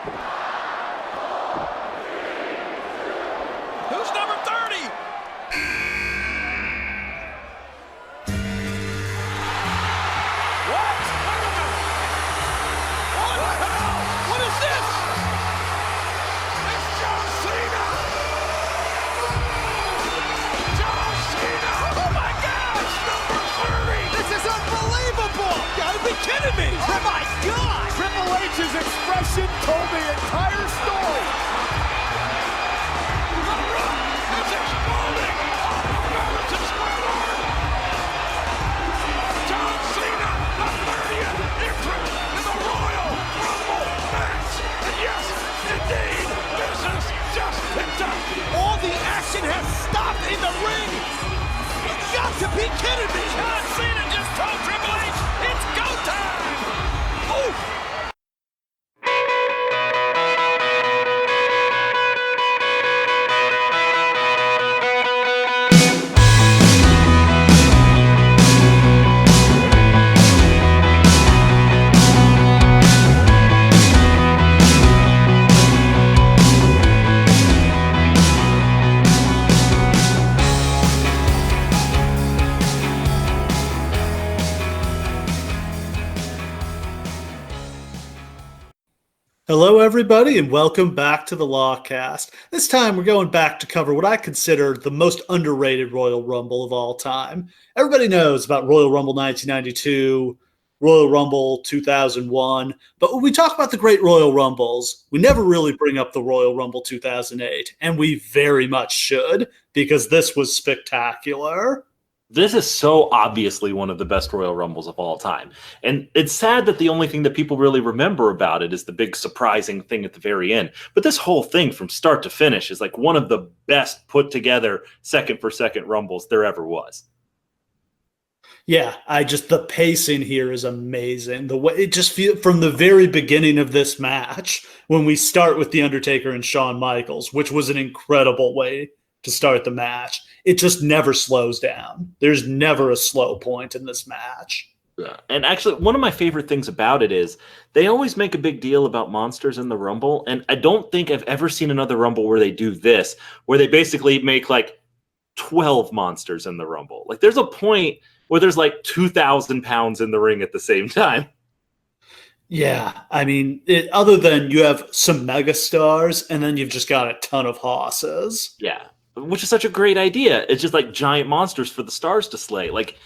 Who's number 30? What? What the hell? What is this? It's John Cena! John Cena! Oh my gosh! Number 30! This is unbelievable! You gotta be kidding me! Oh my God! Triple H's expression told the entire story! The Rock is exploding on Madison Square Garden! John Cena, the 30th entrant in the Royal Rumble match! And yes, indeed, business just picked up! All the action has stopped in the ring! You've got to be kidding me! John Cena just told Triple H, it's go time! Oof! Hello, everybody, and welcome back to the Lawcast. This time, we're going back to cover what I consider the most underrated Royal Rumble of all time. Everybody knows about Royal Rumble 1992, Royal Rumble 2001, but when we talk about the great Royal Rumbles, we never really bring up the Royal Rumble 2008, and we very much should, because this was spectacular. This is so obviously one of the best Royal Rumbles of all time. And it's sad that the only thing that people really remember about it is the big surprising thing at the very end. But this whole thing from start to finish is like one of the best put together second for second Rumbles there ever was. Yeah, the pacing here is amazing. The way it just feels from the very beginning of this match, when we start with the Undertaker and Shawn Michaels, which was an incredible way to start the match. It just never slows down. There's never a slow point in this match. Yeah. And actually, one of my favorite things about it is they always make a big deal about monsters in the Rumble. And I don't think I've ever seen another Rumble where they do this, where they basically make like 12 monsters in the Rumble. Like there's a point where there's like 2,000 pounds in the ring at the same time. Yeah, I mean, other than you have some megastars and then you've just got a ton of hosses. Yeah. Which is such a great idea. It's just like giant monsters for the stars to slay. Like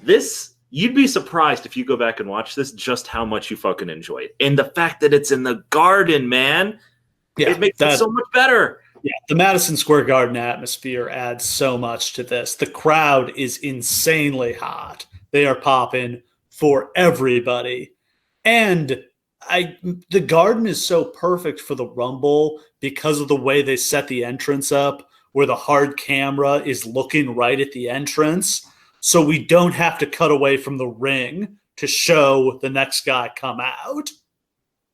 this, you'd be surprised if you go back and watch this, just how much you fucking enjoy it. And the fact that it's in the Garden, man, it makes it so much better. Yeah, the Madison Square Garden atmosphere adds so much to this. The crowd is insanely hot. They are popping for everybody. And the Garden is so perfect for the Rumble because of the way they set the entrance up, where the hard camera is looking right at the entrance. So we don't have to cut away from the ring to show the next guy come out.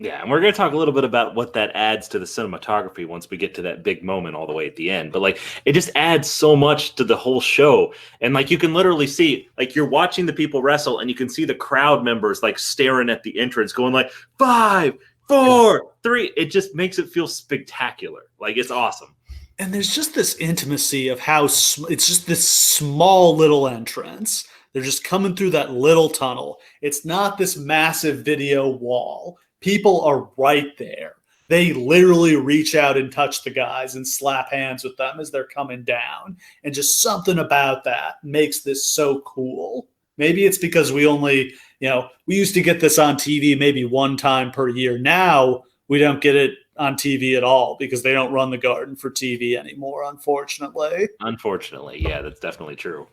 Yeah, and we're going to talk a little bit about what that adds to the cinematography once we get to that big moment all the way at the end. But like, it just adds so much to the whole show. And like, you can literally see, like, you're watching the people wrestle and you can see the crowd members like staring at the entrance going like 5, 4, 3. It just makes it feel spectacular. Like, it's awesome. And there's just this intimacy of how it's just this small little entrance. They're just coming through that little tunnel. It's not this massive video wall. People are right there. They literally reach out and touch the guys and slap hands with them as they're coming down. And just something about that makes this so cool. Maybe it's because we used to get this on TV maybe one time per year. Now we don't get it on TV at all because they don't run the Garden for TV anymore, unfortunately. Unfortunately, yeah, that's definitely true.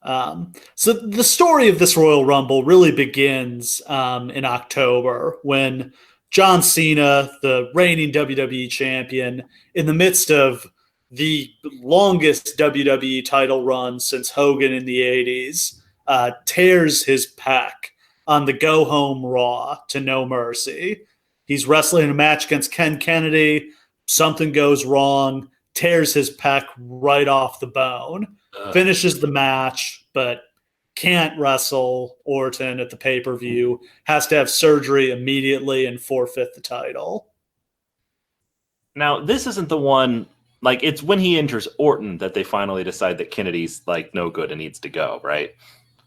So the story of this Royal Rumble really begins in October when John Cena, the reigning WWE champion, in the midst of the longest WWE title run since Hogan in the 80s, tears his pec on the go-home Raw to No Mercy. He's wrestling in a match against Ken Kennedy. Something goes wrong, tears his pec right off the bone, finishes the match, but can't wrestle Orton at the pay-per-view, has to have surgery immediately and forfeit the title. Now, this isn't the one, like, it's when he enters Orton that they finally decide that Kennedy's, like, no good and needs to go, right?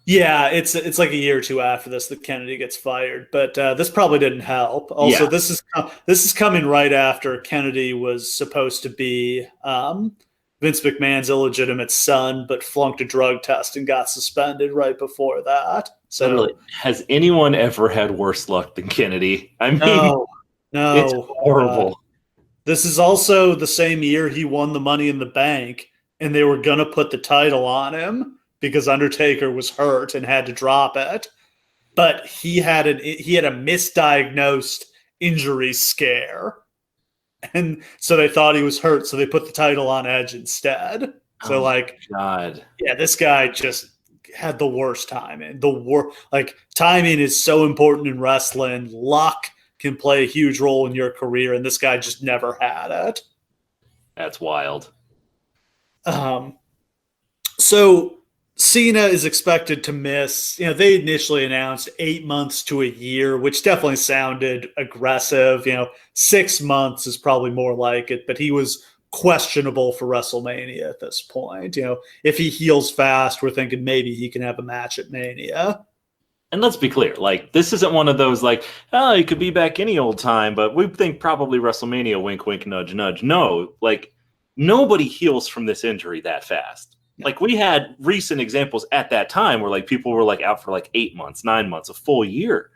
Yeah, it's like a year or two after this that Kennedy gets fired, but this probably didn't help. Also, Yeah. this is coming right after Kennedy was supposed to be Vince McMahon's illegitimate son, but flunked a drug test and got suspended right before that. So, Literally, has anyone ever had worse luck than Kennedy? I mean, no, it's horrible. This is also the same year he won the Money in the Bank, and they were gonna put the title on him because Undertaker was hurt and had to drop it. But he had a misdiagnosed injury scare. And so they thought he was hurt, so they put the title on Edge instead. So God. Yeah, this guy just had the worst timing. Timing is so important in wrestling. Luck can play a huge role in your career, and this guy just never had it. That's wild. So Cena is expected to miss, they initially announced 8 months to a year, which definitely sounded aggressive. 6 months is probably more like it, but he was questionable for WrestleMania at this point. If he heals fast, we're thinking maybe he can have a match at Mania. And let's be clear, like, this isn't one of those, like, oh, he could be back any old time, but we think probably WrestleMania, wink, wink, nudge, nudge. No, like, nobody heals from this injury that fast. Like, we had recent examples at that time where, like, people were, like, out for, like, 8 months, 9 months, a full year.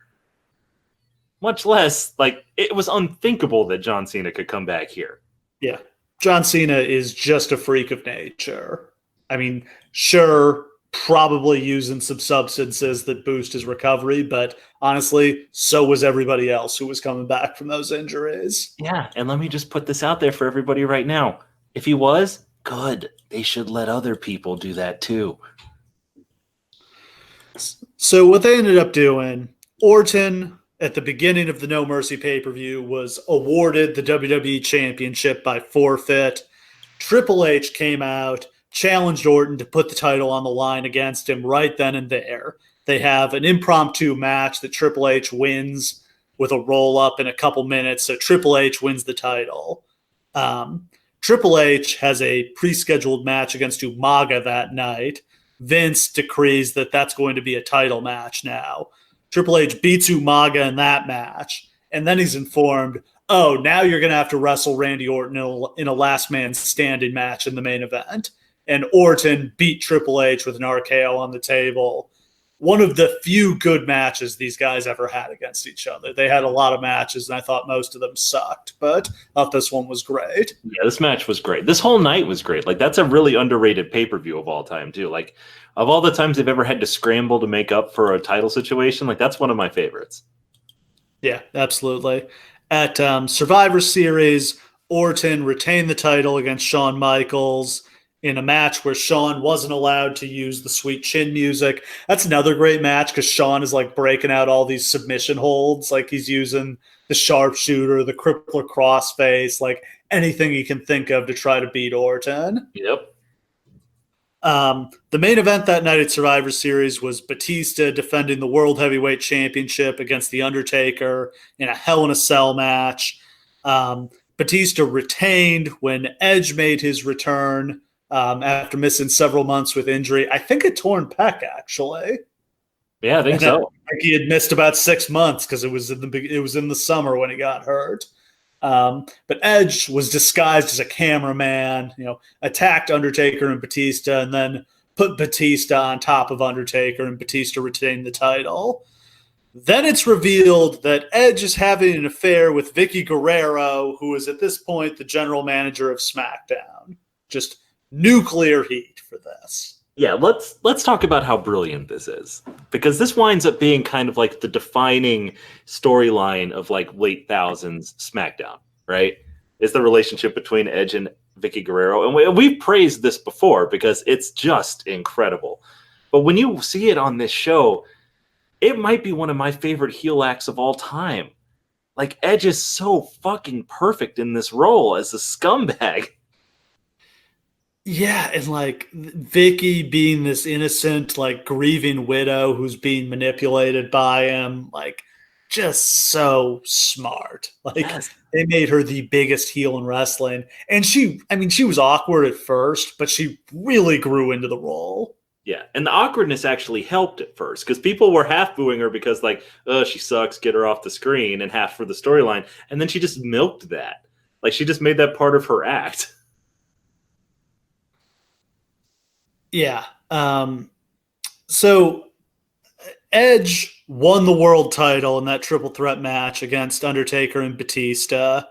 Much less, like, it was unthinkable that John Cena could come back here. Yeah. John Cena is just a freak of nature. I mean, sure, probably using some substances that boost his recovery, but honestly, so was everybody else who was coming back from those injuries. Yeah, and let me just put this out there for everybody right now. If he was, good. They should let other people do that too. So what they ended up doing, Orton, at the beginning of the No Mercy pay-per-view, was awarded the WWE Championship by forfeit. Triple H came out, challenged Orton to put the title on the line against him right then and there. They have an impromptu match that Triple H wins with a roll-up in a couple minutes, so Triple H wins the title. Triple H has a pre-scheduled match against Umaga that night. Vince decrees that that's going to be a title match now. Triple H beats Umaga in that match, and then he's informed, oh, now you're going to have to wrestle Randy Orton in a last man standing match in the main event. And Orton beat Triple H with an RKO on the table. One of the few good matches these guys ever had against each other. They had a lot of matches, and I thought most of them sucked, but I thought this one was great. Yeah, this match was great. This whole night was great. Like, that's a really underrated pay-per-view of all time, too. Like, of all the times they've ever had to scramble to make up for a title situation, like, that's one of my favorites. Yeah, absolutely. At Survivor Series, Orton retained the title against Shawn Michaels in a match where Shawn wasn't allowed to use the sweet chin music. That's another great match because Shawn is like breaking out all these submission holds. Like, he's using the sharpshooter, the crippler crossface, like anything he can think of to try to beat Orton. Yep. The main event that night at Survivor Series was Batista defending the World Heavyweight Championship against The Undertaker in a Hell in a Cell match. Batista retained when Edge made his return after missing several months with injury. I think a torn pec, actually. Yeah, I think so. Like, he had missed about 6 months because it was in the summer when he got hurt. But Edge was disguised as a cameraman, attacked Undertaker and Batista, and then put Batista on top of Undertaker, and Batista retained the title. Then it's revealed that Edge is having an affair with Vicky Guerrero, who is at this point the general manager of SmackDown. Just nuclear heat for this. Yeah, let's talk about how brilliant this is, because this winds up being kind of like the defining storyline of like late thousands SmackDown, right? Is the relationship between Edge and Vicky Guerrero, and we've praised this before because it's just incredible. But when you see it on this show, it might be one of my favorite heel acts of all time. Like, Edge is so fucking perfect in this role as a scumbag. Yeah, and like Vicky being this innocent, like grieving widow who's being manipulated by him, like just so smart. Like, Yes. they made her the biggest heel in wrestling. And she was awkward at first, but she really grew into the role. Yeah, and the awkwardness actually helped at first because people were half booing her because, like, oh, she sucks, get her off the screen, and half for the storyline. And then she just milked that. Like, she just made that part of her act. Yeah. So Edge won the world title in that triple threat match against Undertaker and Batista.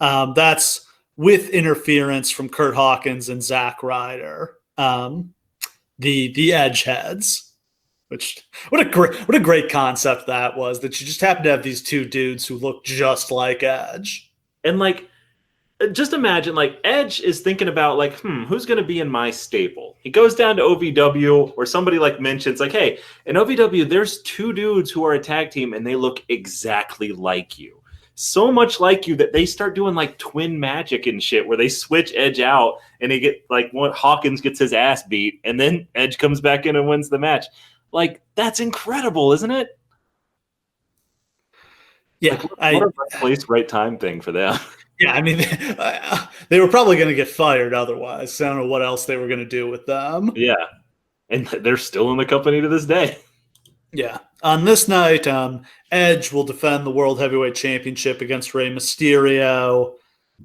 That's with interference from Kurt Hawkins and Zack Ryder. The Edge heads, which what a great concept that was, that you just happen to have these two dudes who look just like Edge. And, like, just imagine, like, Edge is thinking about, like, who's going to be in my stable? He goes down to OVW, or somebody, like, mentions, like, hey, in OVW, there's two dudes who are a tag team, and they look exactly like you. So much like you that they start doing, like, twin magic and shit, where they switch Edge out, and they get, like, Hawkins gets his ass beat, and then Edge comes back in and wins the match. Like, that's incredible, isn't it? Yeah. Like, what a right place, right time thing for them. Yeah, I mean, they were probably going to get fired otherwise. So I don't know what else they were going to do with them. Yeah, and they're still in the company to this day. Yeah. On this night, Edge will defend the World Heavyweight Championship against Rey Mysterio.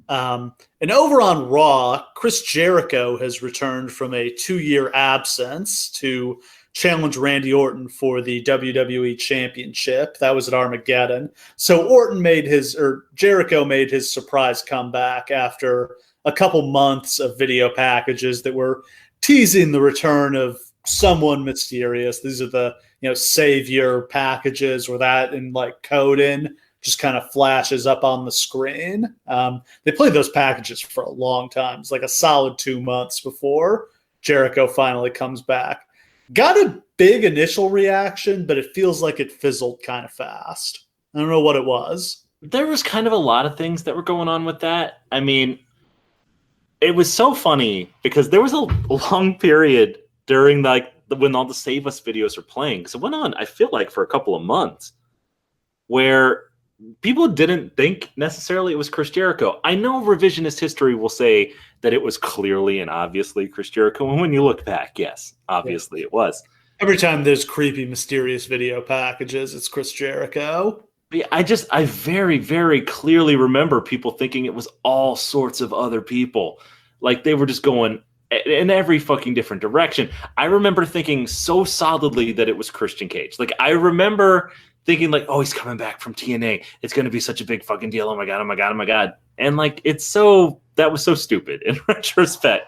And over on Raw, Chris Jericho has returned from a 2-year absence to challenge Randy Orton for the WWE Championship. That was at Armageddon. So Jericho made his surprise comeback after a couple months of video packages that were teasing the return of someone mysterious. These are the savior packages where that and like coding just kind of flashes up on the screen. They played those packages for a long time. It's like a solid 2 months before Jericho finally comes back. Got a big initial reaction, but it feels like it fizzled kind of fast. I don't know what it was. There was kind of a lot of things that were going on with that. I mean, it was so funny because there was a long period during when all the Save Us videos are playing. Because it went on, I feel like, for a couple of months where people didn't think necessarily it was Chris Jericho. I know revisionist history will say that it was clearly and obviously Chris Jericho. And when you look back, yes, obviously it was. Every time there's creepy, mysterious video packages, it's Chris Jericho. But I very, very clearly remember people thinking it was all sorts of other people. Like, they were just going in every fucking different direction. I remember thinking so solidly that it was Christian Cage. Like, I remember thinking, like, oh, he's coming back from TNA. It's going to be such a big fucking deal. Oh my God, oh my God, oh my God. And, like, that was so stupid in retrospect.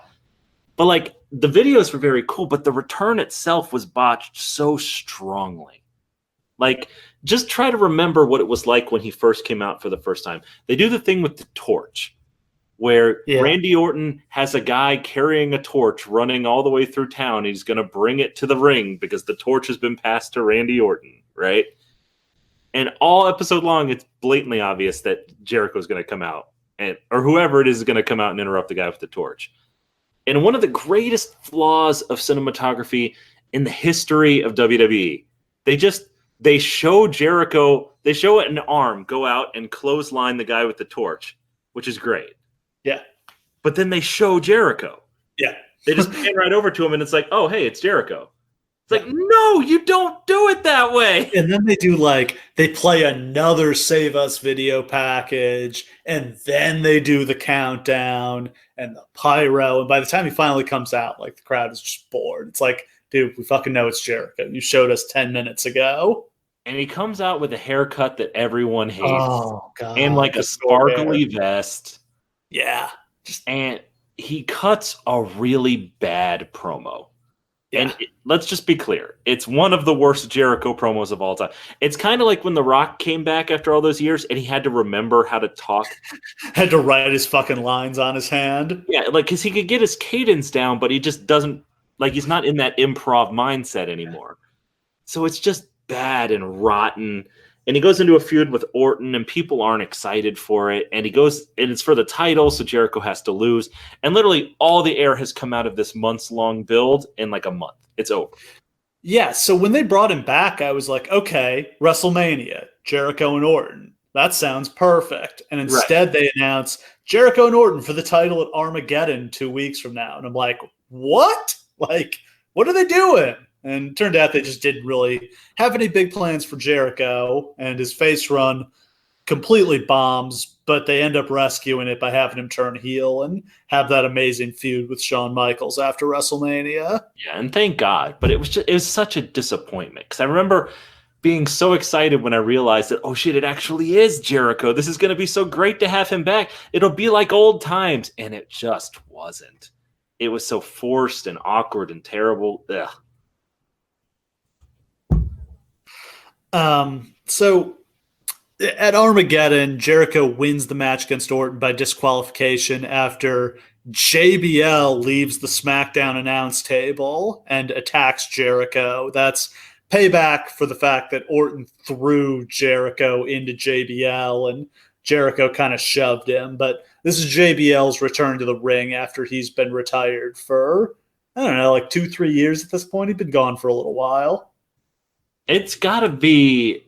But, like, the videos were very cool, but the return itself was botched so strongly. Like, just try to remember what it was like when he first came out for the first time. They do the thing with the torch, where Randy Orton has a guy carrying a torch running all the way through town. He's going to bring it to the ring because the torch has been passed to Randy Orton, right? And all episode long, it's blatantly obvious that Jericho's going to come out, or whoever it is going to come out and interrupt the guy with the torch. And one of the greatest flaws of cinematography in the history of WWE, they show Jericho, they show an arm go out and clothesline the guy with the torch, which is great. Yeah. But then they show Jericho. Yeah. They just pan right over to him and it's like, oh, hey, it's Jericho. It's like, no, you don't do it that way. And then they play another Save Us video package, and then they do the countdown and the pyro. And by the time he finally comes out, like, the crowd is just bored. It's like, dude, we fucking know it's Jericho. You showed us 10 minutes ago. And he comes out with a haircut that everyone hates. Oh, God. And like a sparkly vest. Yeah. And he cuts a really bad promo. Yeah. And let's just be clear. It's one of the worst Jericho promos of all time. It's kind of like when The Rock came back after all those years and he had to remember how to talk. Had to write his fucking lines on his hand. Yeah, like, because he could get his cadence down, but he just doesn't, like, he's not in that improv mindset anymore. So it's just bad and rotten. And he goes into a feud with Orton, and people aren't excited for it. And it's for the title, so Jericho has to lose. And literally all the air has come out of this months-long build in like a month. It's over. Yeah, so when they brought him back, I was like, okay, WrestleMania. Jericho and Orton. That sounds perfect. And instead they announce Jericho and Orton for the title at Armageddon 2 weeks from now. And I'm like, what? Like, what are they doing? And it turned out they just didn't really have any big plans for Jericho, and his face run completely bombs, but they end up rescuing it by having him turn heel and have that amazing feud with Shawn Michaels after WrestleMania. Yeah, and thank God. But it was such a disappointment, because I remember being so excited when I realized that, oh shit, it actually is Jericho. This is going to be so great to have him back. It'll be like old times. And it just wasn't. It was so forced and awkward and terrible. Ugh. So at Armageddon, Jericho wins the match against Orton by disqualification after JBL leaves the SmackDown announce table and attacks Jericho. That's payback for the fact that Orton threw Jericho into JBL and Jericho kind of shoved him. But this is JBL's return to the ring after he's been retired for, I don't know, like 2-3 years at this point. He'd been gone for a little while. It's got to be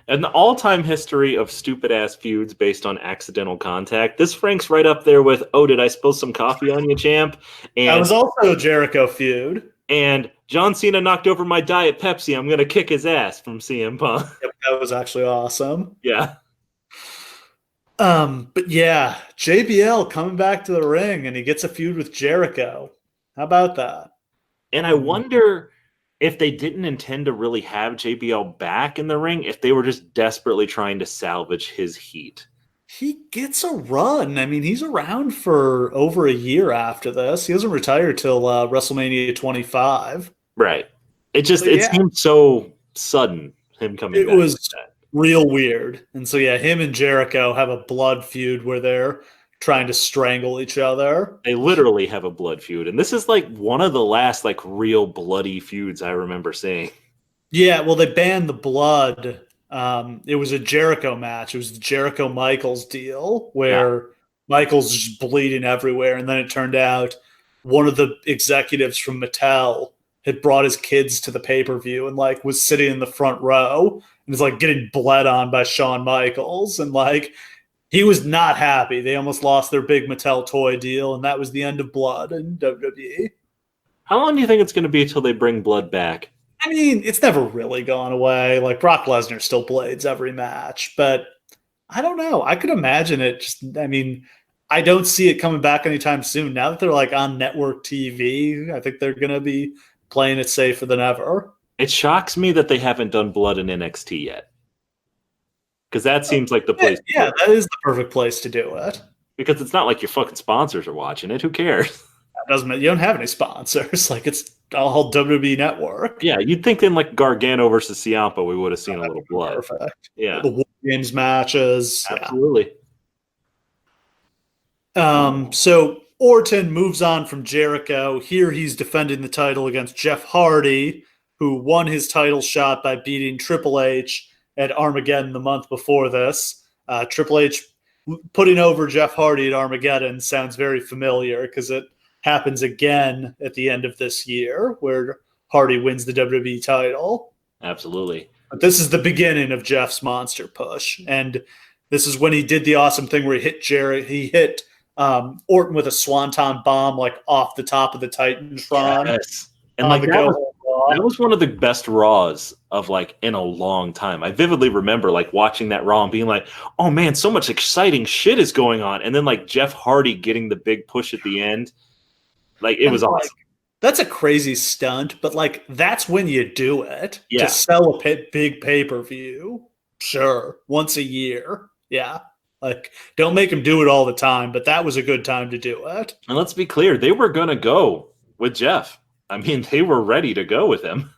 an all-time history of stupid-ass feuds based on accidental contact. This ranks right up there with, oh, did I spill some coffee on you, champ? And that was also a Jericho feud. And John Cena knocked over my Diet Pepsi. I'm going to kick his ass from CM Punk. Yep, that was actually awesome. Yeah. But yeah, JBL coming back to the ring, and he gets a feud with Jericho. How about that? And I wonder if they didn't intend to really have JBL back in the ring, if they were just desperately trying to salvage his heat. He gets a run. I mean, he's around for over a year after this. He doesn't retire till WrestleMania 25. Right. It seemed so sudden, him coming back. It was real weird. And so, yeah, him and Jericho have a blood feud where they're trying to strangle each other. They literally have a blood feud. And this is like one of the last like real bloody feuds I remember seeing. Yeah, well, they banned the blood. It was a Jericho match. It was the Jericho Michaels deal where Michaels is just bleeding everywhere. And then it turned out one of the executives from Mattel had brought his kids to the pay-per-view and like was sitting in the front row and was like getting bled on by Shawn Michaels. And like, he was not happy. They almost lost their big Mattel toy deal, and that was the end of blood in WWE. How long do you think it's going to be until they bring blood back? I mean, it's never really gone away. Like, Brock Lesnar still blades every match, but I don't know. I could imagine it just, I mean, I don't see it coming back anytime soon. Now that they're like on network TV, I think they're going to be playing it safer than ever. It shocks me that they haven't done blood in NXT yet. Because that seems like the place. Yeah, that is the perfect place to do it. Because it's not like your fucking sponsors are watching it. Who cares? That doesn't mean you don't have any sponsors. Like, it's all WWE Network. Yeah, you'd think in like Gargano versus Ciampa, we would have seen a little blood. Perfect. Yeah, the War Games matches. Absolutely. Yeah. So Orton moves on from Jericho. Here he's defending the title against Jeff Hardy, who won his title shot by beating Triple H at Armageddon the month before this. Triple H putting over Jeff Hardy at Armageddon sounds very familiar because it happens again at the end of this year where Hardy wins the WWE title. Absolutely. But this is the beginning of Jeff's monster push. And this is when he did the awesome thing where he hit Orton with a swanton bomb like off the top of the Titantron. Yes. And like that was one of the best Raws of like in a long time. I vividly remember like watching that Raw and being like, oh man, so much exciting shit is going on. And then like Jeff Hardy getting the big push at the end. Like it was awesome. That's a crazy stunt, but like that's when you do it to sell a big pay-per-view. Sure. Once a year. Yeah. Like, don't make him do it all the time, but that was a good time to do it. And let's be clear, they were going to go with Jeff. I mean, they were ready to go with him.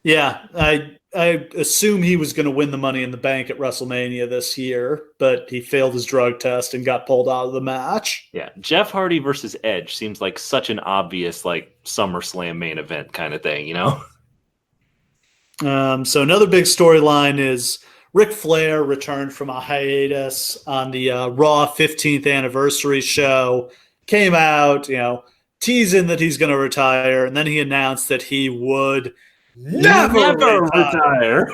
Yeah, I assume he was going to win the Money in the Bank at WrestleMania this year, but he failed his drug test and got pulled out of the match. Yeah, Jeff Hardy versus Edge seems like such an obvious like SummerSlam main event kind of thing, you know? So another big storyline is Ric Flair returned from a hiatus on the Raw 15th anniversary show, came out, teasing that he's going to retire, and then he announced that he would never retire.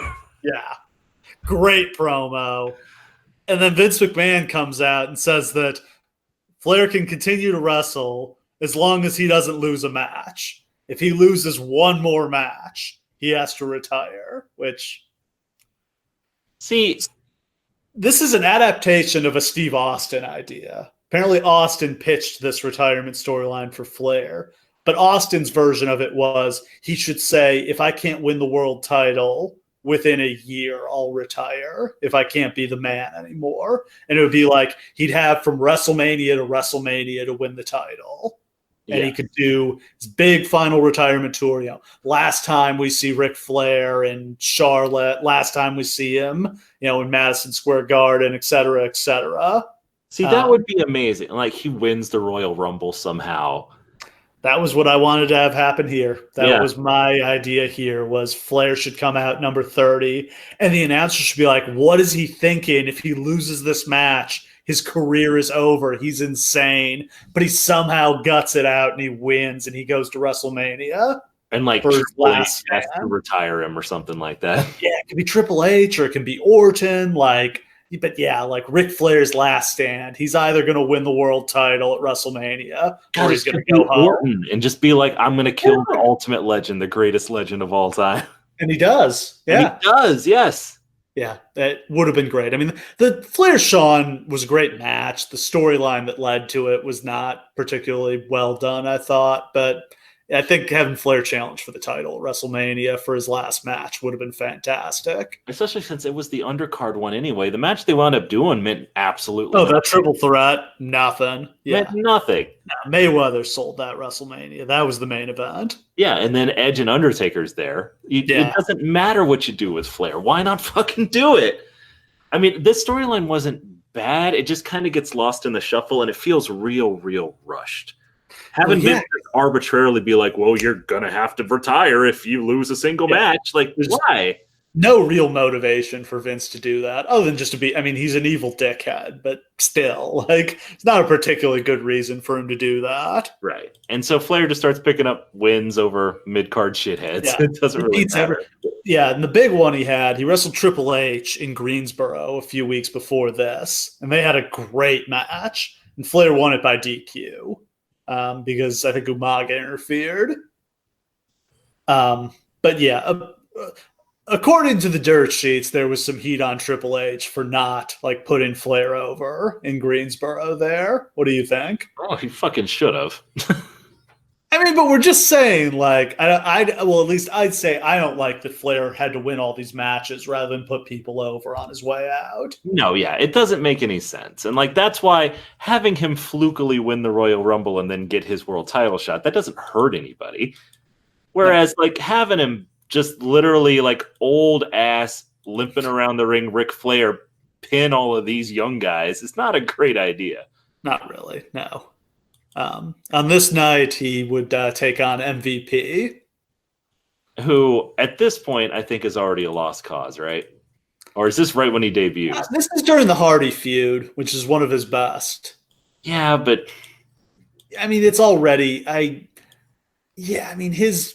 Yeah. Great promo. And then Vince McMahon comes out and says that Flair can continue to wrestle as long as he doesn't lose a match. If he loses one more match, he has to retire, which... See, this is an adaptation of a Steve Austin idea. Apparently Austin pitched this retirement storyline for Flair, but Austin's version of it was he should say, if I can't win the world title within a year, I'll retire if I can't be the man anymore. And it would be like he'd have from WrestleMania to win the title. And he could do his big final retirement tour. Last time we see Ric Flair and Charlotte, last time we see him, in Madison Square Garden, et cetera, et cetera. See, that would be amazing. Like, he wins the Royal Rumble somehow. That was what I wanted to have happen here. That was my idea here, was Flair should come out number 30, and the announcer should be like, what is he thinking if he loses this match? His career is over. He's insane. But he somehow guts it out, and he wins, and he goes to WrestleMania. And, like, Triple H has to retire him or something like that. Yeah, it could be Triple H, or it can be Orton, But yeah, like Ric Flair's last stand. He's either going to win the world title at WrestleMania, or he's going to go home. Orton and just be like, I'm going to kill the ultimate legend, the greatest legend of all time. And he does. Yeah. And he does, yes. Yeah, that would have been great. I mean, the Flair-Shawn was a great match. The storyline that led to it was not particularly well done, I thought. But I think having Flair challenge for the title at WrestleMania for his last match would have been fantastic. Especially since it was the undercard one anyway. The match they wound up doing meant absolutely nothing. That triple threat, nothing. Yeah. Meant nothing. No, Mayweather sold that WrestleMania. That was the main event. Yeah, and then Edge and Undertaker's there. It doesn't matter what you do with Flair. Why not fucking do it? I mean, this storyline wasn't bad. It just kind of gets lost in the shuffle, and it feels real rushed. Having Vince arbitrarily be like, well, you're going to have to retire if you lose a single match. Like, why? No real motivation for Vince to do that, other than just to be, I mean, he's an evil dickhead, but still, it's not a particularly good reason for him to do that. Right. And so Flair just starts picking up wins over mid-card shitheads. Yeah. It doesn't really matter. And the big one he wrestled Triple H in Greensboro a few weeks before this, and they had a great match, and Flair won it by DQ. Because I think Umaga interfered. But yeah, according to the dirt sheets, there was some heat on Triple H for not putting Flair over in Greensboro there. What do you think? Oh, he fucking should have. I mean, but we're just saying, at least I'd say I don't like that Flair had to win all these matches rather than put people over on his way out. No, yeah, it doesn't make any sense. And, that's why having him flukily win the Royal Rumble and then get his world title shot, that doesn't hurt anybody. Whereas, having him just literally, old-ass limping around the ring, Ric Flair, pin all of these young guys, is not a great idea. Not really, no. On this night, he would take on MVP. Who, at this point, I think is already a lost cause, right? Or is this right when he debuts? This is during the Hardy feud, which is one of his best. Yeah, but... I mean, it's already... his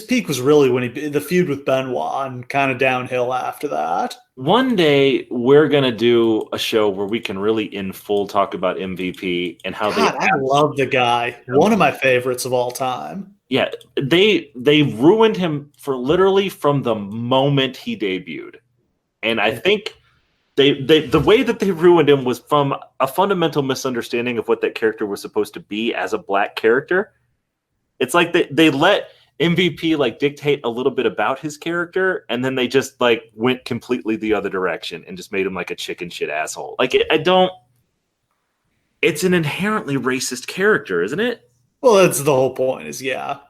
peak was really when the feud with Benoit and kind of downhill after that. One day we're gonna do a show where we can really in full talk about MVP and how I love the guy. One of my favorites of all time. Yeah, they ruined him for literally from the moment he debuted, and I think the way that they ruined him was from a fundamental misunderstanding of what that character was supposed to be as a black character. It's like they let MVP dictate a little bit about his character, and then they just went completely the other direction and just made him a chicken shit asshole. It's an inherently racist character, isn't it? Well, that's the whole point is,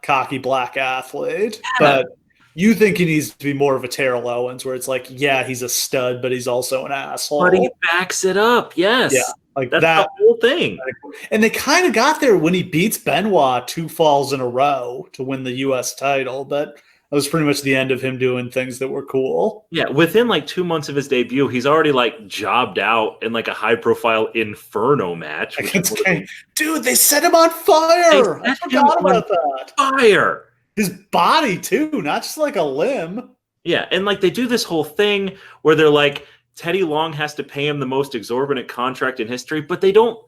cocky black athlete. But you think he needs to be more of a Terrell Owens where it's he's a stud, but he's also an asshole. But he backs it up, yes. Yeah. That's the whole thing. And they kind of got there when he beats Benoit 2 falls in a row to win the U.S. title, but that was pretty much the end of him doing things that were cool. Yeah, within 2 months of his debut, he's already jobbed out in a high-profile Inferno match. Dude, they set him on fire! I forgot about that. Fire! His body, too, not just a limb. Yeah, and like they do this whole thing where they're like Teddy Long has to pay him the most exorbitant contract in history, but they don't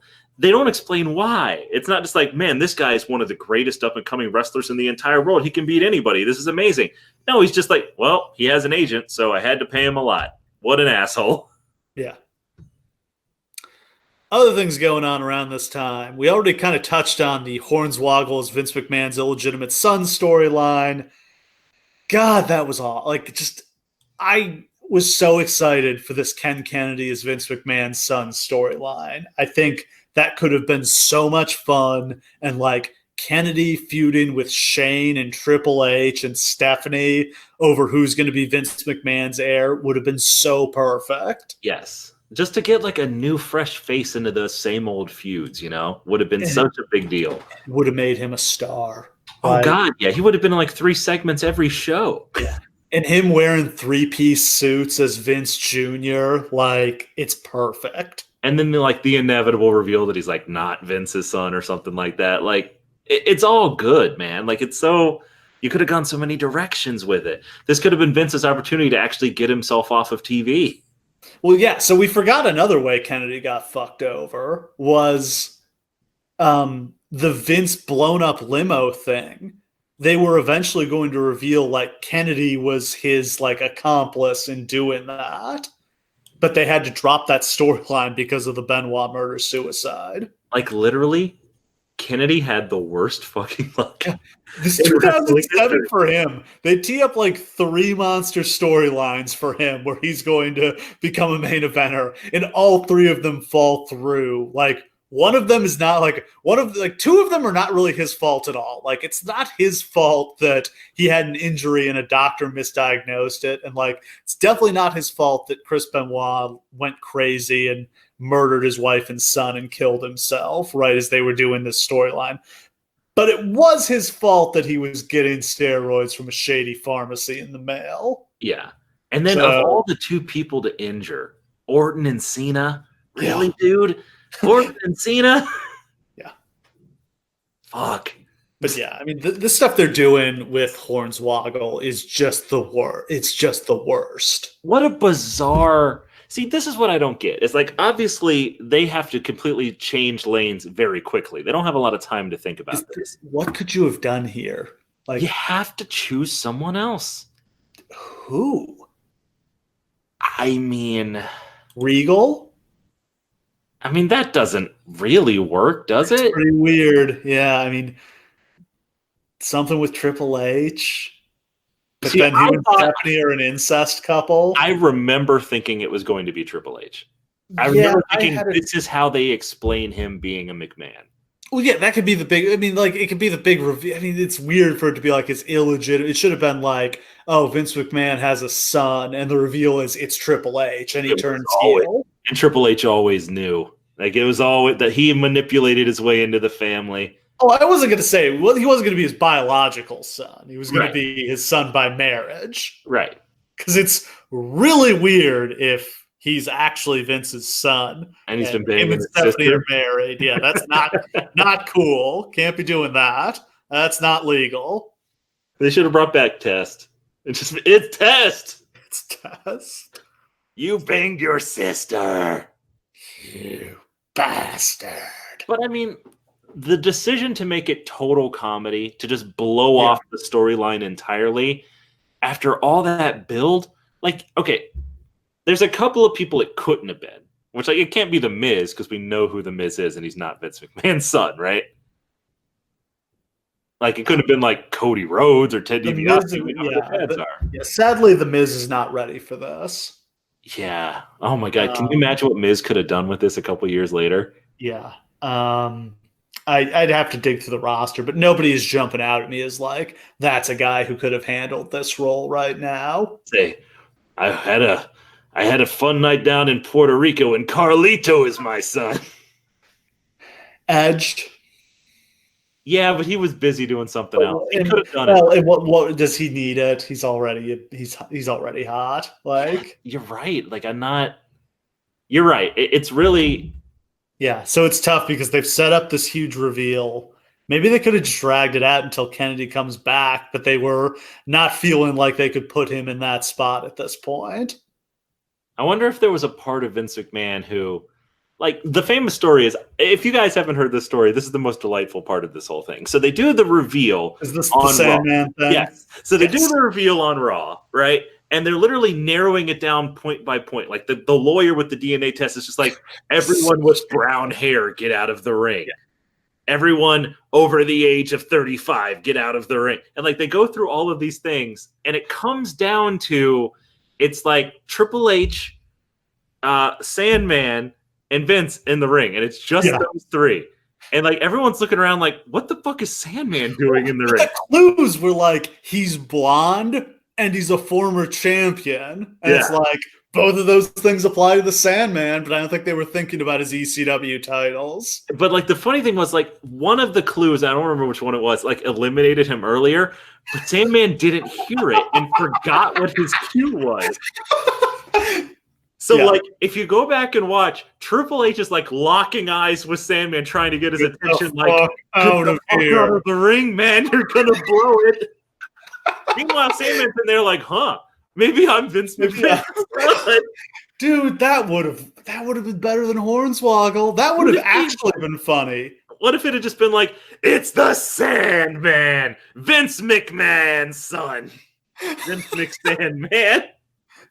explain why. It's not just like, man, this guy is one of the greatest up and coming wrestlers in the entire world. He can beat anybody. This is amazing. No, he's just like, well, he has an agent, so I had to pay him a lot. What an asshole. Yeah. Other things going on around this time. We already kind of touched on the Hornswoggle as Vince McMahon's illegitimate son storyline. God, that was all. Like, just, I was so excited for this Ken Kennedy as Vince McMahon's son storyline. I think that could have been so much fun. And like Kennedy feuding with Shane and Triple H and Stephanie over who's going to be Vince McMahon's heir would have been so perfect. Yes. Just to get like a new fresh face into those same old feuds, would have been such a big deal. Would have made him a star. Oh, God, yeah. He would have been in like 3 segments every show. Yeah. And him wearing 3-piece suits as Vince Jr., like, it's perfect. And then the inevitable reveal that he's like not Vince's son or something like that. Like, it's all good, man. Like, it's so... You could have gone so many directions with it. This could have been Vince's opportunity to actually get himself off of TV. Well, yeah, so we forgot another way Kennedy got fucked over was... the Vince blown up limo thing. They were eventually going to reveal like Kennedy was his like accomplice in doing that, but they had to drop that storyline because of the Benoit murder suicide. Like literally, Kennedy had the worst fucking luck. This 2007 for him. They tee up like 3 monster storylines for him where he's going to become a main eventer, and all 3 of them fall through. Like, one of them is not like 2 of them are not really his fault at all. Like, it's not his fault that he had an injury and a doctor misdiagnosed it. And like, it's definitely not his fault that Chris Benoit went crazy and murdered his wife and son and killed himself right as they were doing this storyline. But it was his fault that he was getting steroids from a shady pharmacy in the mail. Yeah. And then of all the 2 people to injure, Orton and Cena, really, dude? Orton and Cena? Yeah. Fuck. But yeah, I mean, the stuff they're doing with Hornswoggle is just the worst. It's just the worst. What a bizarre... See, this is what I don't get. It's like, obviously, they have to completely change lanes very quickly. They don't have a lot of time to think about this. What could you have done here? Like, you have to choose someone else. Who? I mean... Regal? I mean, that doesn't really work, does it? It's pretty weird. Yeah, I mean, something with Triple H. But then he and Stephanie are an incest couple. I remember thinking it was going to be Triple H. I remember thinking this is how they explain him being a McMahon. Well, yeah, that could be the big... I mean, like, it could be the big reveal. I mean, it's weird for it to be like it's illegitimate. It should have been like, oh, Vince McMahon has a son, and the reveal is it's Triple H, and he turns heel. And Triple H always knew. Like, it was always that he manipulated his way into the family. Oh, I wasn't going to say, well, he wasn't going to be his biological son. He was going to be his son by marriage. Right. Because it's really weird if he's actually Vince's son. And he's been banging him and Stephanie are married. Yeah, that's not cool. Can't be doing that. That's not legal. They should have brought back Test. It's Test. It's Test. You banged your sister. You bastard. But I mean, the decision to make it total comedy, to just blow off the storyline entirely, after all that build, like, okay, there's a couple of people it couldn't have been, which, like, it can't be The Miz, because we know who The Miz is, and he's not Vince McMahon's son, right? Like, it couldn't have been, like, Cody Rhodes or Ted DiBiase. Yeah, sadly, The Miz is not ready for this. Yeah. Oh, my God. Can you imagine what Miz could have done with this a couple years later? Yeah. I'd have to dig through the roster, but nobody is jumping out at me as like, that's a guy who could have handled this role right now. Say, I had a fun night down in Puerto Rico, and Carlito is my son. Edge. Yeah, but he was busy doing something else. He could have done it. And what does he need it? He's already hot. Like, you're right. Like, you're right. It's really. Yeah, so it's tough because they've set up this huge reveal, Maybe they could have just dragged it out until Kennedy comes back, but they were not feeling like they could put him in that spot at this point. I wonder if there was a part of Vince McMahon who, like, the famous story is, if you guys haven't heard this story, this is the most delightful part of this whole thing. So they do the reveal. Is this on the Sandman thing? Yes. So they do the reveal on Raw, right? And they're literally narrowing it down point by point. Like the lawyer with the DNA test is just like, everyone with brown hair, get out of the ring. Yeah. Everyone over the age of 35, get out of the ring. And like they go through all of these things, and it comes down to, it's like Triple H, Sandman, and Vince in the ring. And it's just those three. And like everyone's looking around like, what the fuck is Sandman doing in the ring? The clues were like, he's blonde and he's a former champion. And it's like, both of those things apply to the Sandman, but I don't think they were thinking about his ECW titles. But like the funny thing was, like, one of the clues, I don't remember which one it was, like eliminated him earlier, but Sandman didn't hear it and forgot what his cue was. So like if you go back and watch, Triple H is like locking eyes with Sandman, trying to get his attention, like, out of the ring, man, you're gonna blow it. Meanwhile, Sandman's in there like, maybe I'm Vince McMahon. Dude, that would have been better than Hornswoggle. That would have actually been funny. What if it had just been like, it's the Sandman, Vince McMahon's son, Vince McSandman.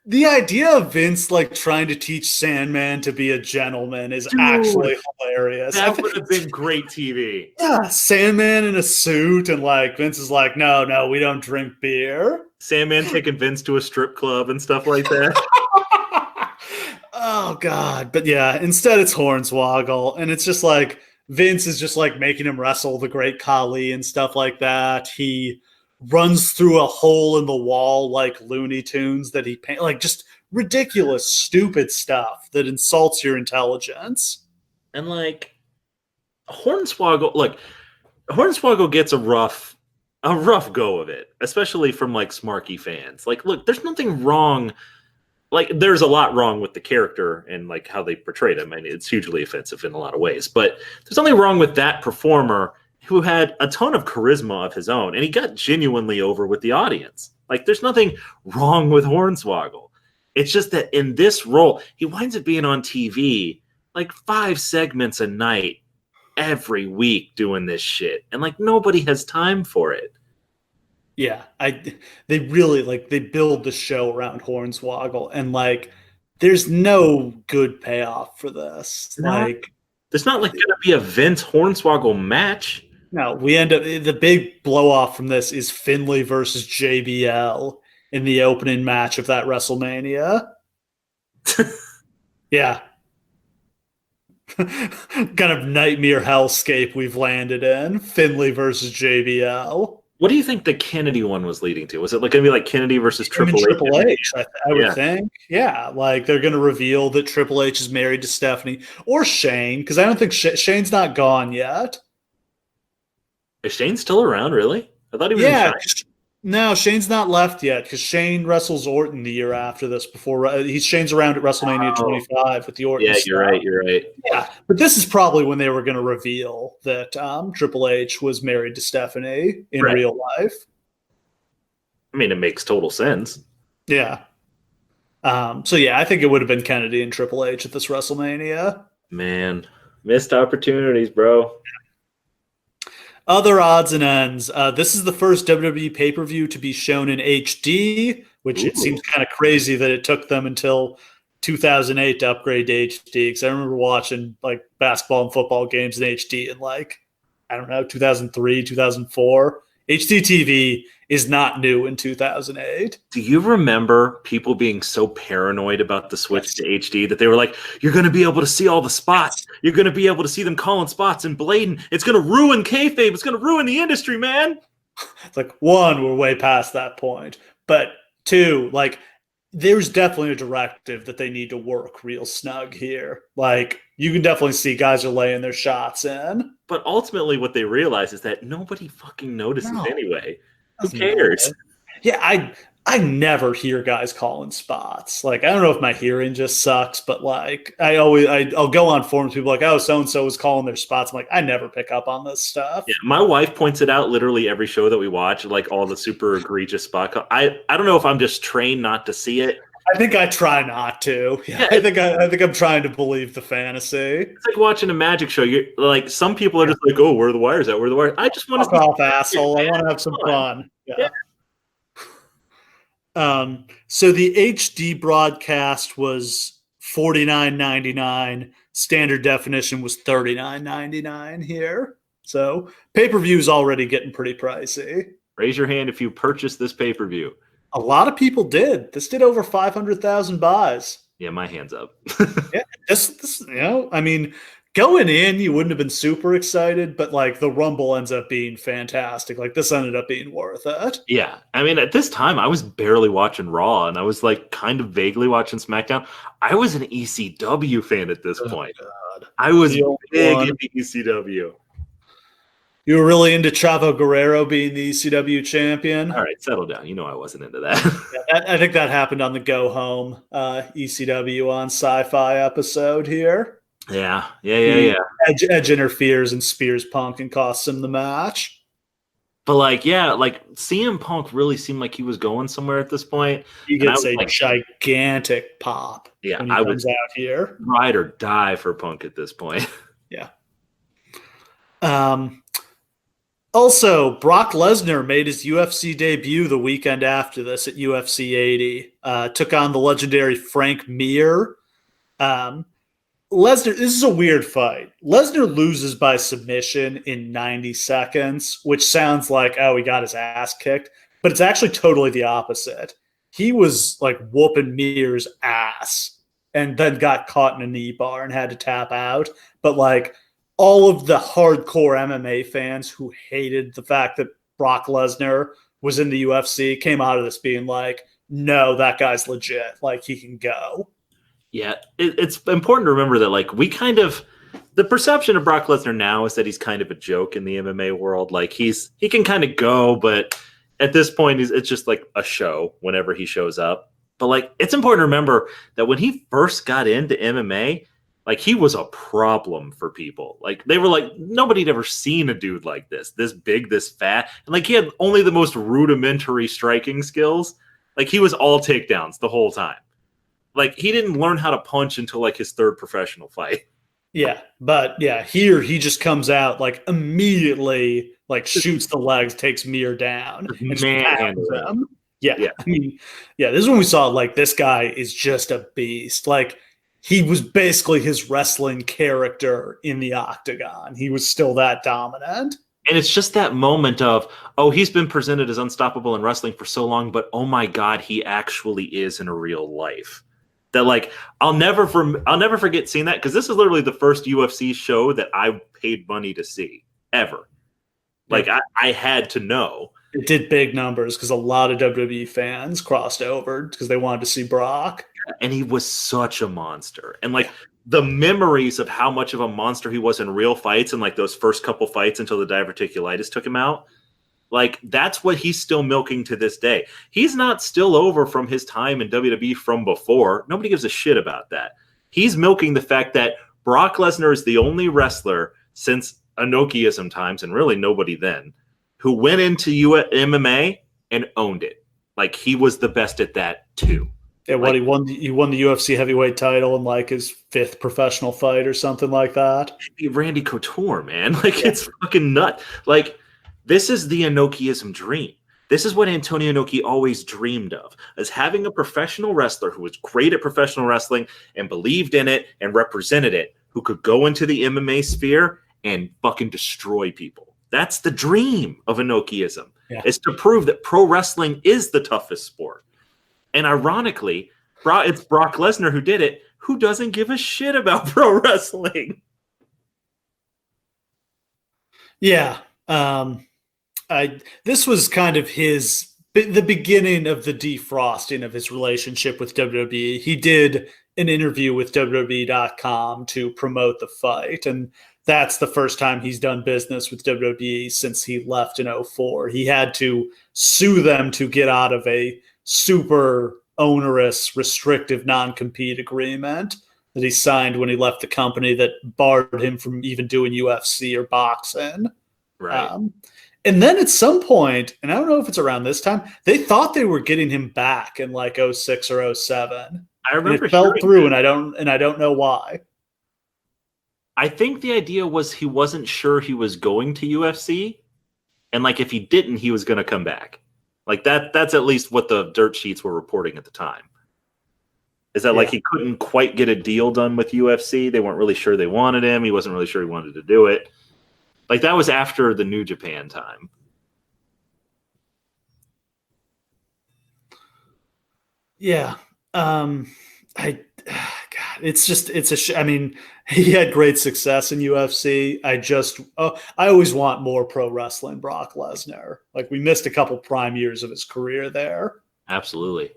The idea of Vince like trying to teach Sandman to be a gentleman is actually hilarious. That would have been great TV. Yeah, Sandman in a suit, and like Vince is like, no, we don't drink beer. Sandman taking Vince to a strip club and stuff like that. Oh God. But yeah, instead it's Hornswoggle, and it's just like Vince is just like making him wrestle the Great Khali and stuff like that. He runs through a hole in the wall like Looney Tunes that he paint, like just ridiculous, stupid stuff that insults your intelligence. And like Hornswoggle gets a rough go of it, especially from like smarky fans. Like, look, there's nothing wrong. Like, there's a lot wrong with the character and like how they portrayed him. I mean, it's hugely offensive in a lot of ways, but there's nothing wrong with that performer who had a ton of charisma of his own, and he got genuinely over with the audience. Like, there's nothing wrong with Hornswoggle. It's just that in this role, he winds up being on TV like 5 segments a night every week doing this shit, and like nobody has time for it. Yeah, they really like they build the show around Hornswoggle, and like there's no good payoff for this. Like, there's not like going to be a Vince Hornswoggle match. No, we end up the big blow off from this is Finlay versus JBL in the opening match of that WrestleMania. Yeah. Kind of nightmare hellscape we've landed in. Finlay versus JBL. What do you think the Kennedy one was leading to? Was it like going to be like Kennedy versus Triple H? Triple H, I would think. Yeah, like they're going to reveal that Triple H is married to Stephanie or Shane, because I don't think Shane's not gone yet. Is Shane still around, really? I thought he was in China. No, Shane's not left yet, because Shane wrestles Orton the year after this. Shane's around at WrestleMania 25 with the Orton. Yeah, you're right. Yeah, but this is probably when they were going to reveal that Triple H was married to Stephanie in real life. I mean, it makes total sense. Yeah. So yeah, I think it would have been Kennedy and Triple H at this WrestleMania. Man, missed opportunities, bro. Other odds and ends. This is the first WWE pay-per-view to be shown in HD, which it seems kind of crazy that it took them until 2008 to upgrade to HD, because I remember watching like basketball and football games in HD in like, I don't know, 2003, 2004. HD TV is not new in 2008. Do you remember people being so paranoid about the switch to HD that they were like, you're going to be able to see all the spots. You're going to be able to see them calling spots and blading. It's going to ruin kayfabe. It's going to ruin the industry, man. It's like, one, we're way past that point. But two, like, there's definitely a directive that they need to work real snug here. Like, you can definitely see guys are laying their shots in. But ultimately what they realize is that nobody fucking notices anyway. Who cares? Yeah, I never hear guys calling spots. Like, I don't know if my hearing just sucks, but like I'll go on forums, people are like, oh, so-and-so was calling their spots. I'm like, I never pick up on this stuff. Yeah, my wife points it out literally every show that we watch, like all the super egregious spot call. I don't know if I'm just trained not to see it. I think I try not to. Yeah, I think I'm trying to believe the fantasy. It's like watching a magic show. You're like, some people are just like, oh, where are the wires at? Where are the wires? I just want to fuck off, asshole. I want to have some fun. Yeah. So the HD broadcast was $49.99. Standard definition was $39.99 here. So pay-per-view is already getting pretty pricey. Raise your hand if you purchased this pay-per-view. A lot of people did. This did over 500,000 buys. Yeah, my hand's up. Yeah, this, I mean, going in, you wouldn't have been super excited, but like the Rumble ends up being fantastic. Like this ended up being worth it. Yeah. I mean, at this time, I was barely watching Raw and I was like kind of vaguely watching SmackDown. I was an ECW fan at this point. God. I was big into ECW. You were really into Chavo Guerrero being the ECW champion? All right, settle down. You know I wasn't into that. Yeah, I think that happened on the Go Home ECW on Sci-Fi episode here. Yeah. Edge interferes and spears Punk and costs him the match. But like CM Punk really seemed like he was going somewhere at this point. He gets a gigantic pop. Yeah, when he comes out here. Ride or die for Punk at this point. Yeah. Also, Brock Lesnar made his UFC debut the weekend after this at UFC 80. Took on the legendary Frank Mir. Lesnar, this is a weird fight. Lesnar loses by submission in 90 seconds, which sounds like, oh, he got his ass kicked. But it's actually totally the opposite. He was like whooping Mir's ass and then got caught in a knee bar and had to tap out. But like, all of the hardcore MMA fans who hated the fact that Brock Lesnar was in the UFC came out of this being like, no, that guy's legit. Like, he can go. Yeah, it's important to remember that, like, the perception of Brock Lesnar now is that he's kind of a joke in the MMA world. Like, he can kind of go, but at this point, it's just like a show whenever he shows up. But, like, it's important to remember that when he first got into MMA, like, he was a problem for people. Like, they were like, nobody'd ever seen a dude like this big, this fat. And, like, he had only the most rudimentary striking skills. Like, he was all takedowns the whole time. Like, he didn't learn how to punch until, like, his third professional fight. Yeah, but, yeah, here he just comes out, like, immediately, like, shoots the legs, takes Mir down. And yeah, I mean, yeah, this is when we saw, like, this guy is just a beast. Like, he was basically his wrestling character in the octagon. He was still that dominant. And it's just that moment of, oh, he's been presented as unstoppable in wrestling for so long, but oh my God, he actually is in a real life. That, like, I'll never forget seeing that, because this is literally the first UFC show that I paid money to see ever. Like, I had to know. It did big numbers because a lot of WWE fans crossed over because they wanted to see Brock. And he was such a monster. And, like, the memories of how much of a monster he was in real fights and, like, those first couple fights until the diverticulitis took him out, like, that's what he's still milking to this day. He's not still over from his time in WWE from before. Nobody gives a shit about that. He's milking the fact that Brock Lesnar is the only wrestler since Enochiism times, and really nobody then, who went into MMA and owned it. Like, he was the best at that too. Yeah, what, he won the UFC heavyweight title in like his 5th professional fight or something like that. Randy Couture, man. Like, it's fucking nuts. Like, this is the Enochiism dream. This is what Antonio Inoki always dreamed of, as having a professional wrestler who was great at professional wrestling and believed in it and represented it, who could go into the MMA sphere and fucking destroy people. That's the dream of Enochiism, is to prove that pro wrestling is the toughest sport. And ironically, it's Brock Lesnar who did it, who doesn't give a shit about pro wrestling. Yeah. This was kind of the beginning of the defrosting of his relationship with WWE. He did an interview with WWE.com to promote the fight, and that's the first time he's done business with WWE since he left in 2004. He had to sue them to get out of a super onerous, restrictive non-compete agreement that he signed when he left the company that barred him from even doing UFC or boxing. Right. And then at some point, and I don't know if it's around this time, they thought they were getting him back in like 06 or 07. I remember it fell through, that. and I don't know why. I think the idea was he wasn't sure he was going to UFC, and like if he didn't, he was going to come back. Like that's at least what the dirt sheets were reporting at the time. Is that like he couldn't quite get a deal done with UFC? They weren't really sure they wanted him. He wasn't really sure he wanted to do it. Like that was after the New Japan time. Yeah. I mean, he had great success in UFC. I always want more pro wrestling Brock Lesnar. Like we missed a couple prime years of his career there. Absolutely.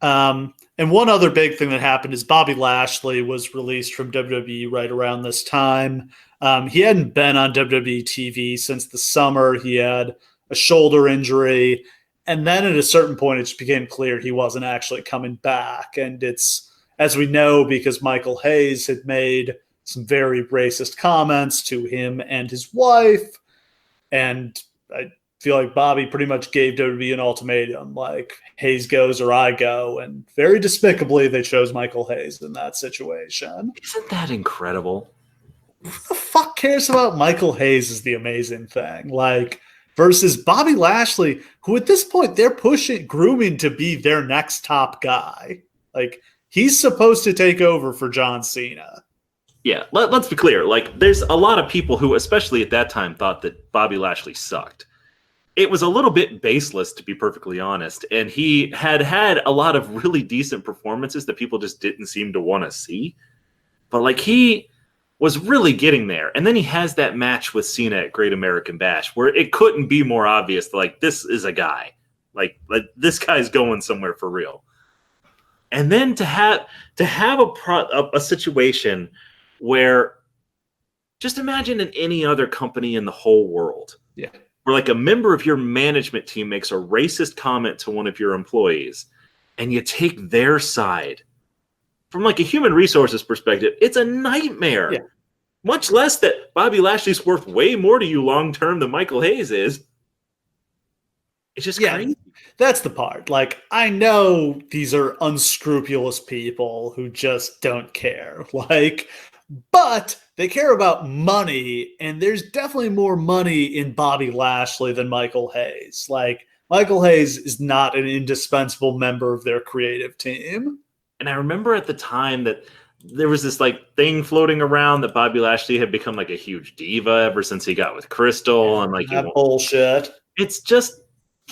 And one other big thing that happened is Bobby Lashley was released from WWE right around this time. He hadn't been on WWE TV since the summer. He had a shoulder injury. And then at a certain point, it just became clear he wasn't actually coming back. And it's, as we know, because Michael Hayes had made some very racist comments to him and his wife. And I feel like Bobby pretty much gave WWE an ultimatum, like Hayes goes or I go. And very despicably, they chose Michael Hayes in that situation. Isn't that incredible? Who the fuck cares about Michael Hayes is the amazing thing. Like, versus Bobby Lashley, who at this point they're grooming to be their next top guy. Like, he's supposed to take over for John Cena. Yeah, let's be clear. Like, there's a lot of people who, especially at that time, thought that Bobby Lashley sucked. It was a little bit baseless, to be perfectly honest. And he had a lot of really decent performances that people just didn't seem to want to see. But, like, he was really getting there. And then he has that match with Cena at Great American Bash where it couldn't be more obvious. Like, this is a guy. Like this guy's going somewhere for real. And then to have a situation where, just imagine in any other company in the whole world. Yeah. Where like a member of your management team makes a racist comment to one of your employees and you take their side. From like a human resources perspective, it's a nightmare. Yeah. Much less that Bobby Lashley's worth way more to you long term than Michael Hayes is. It's just crazy. That's the part. Like, I know these are unscrupulous people who just don't care. Like, but they care about money, and there's definitely more money in Bobby Lashley than Michael Hayes. Like, Michael Hayes is not an indispensable member of their creative team. And I remember at the time that there was this like thing floating around that Bobby Lashley had become like a huge diva ever since he got with Crystal, and like that bullshit. It's just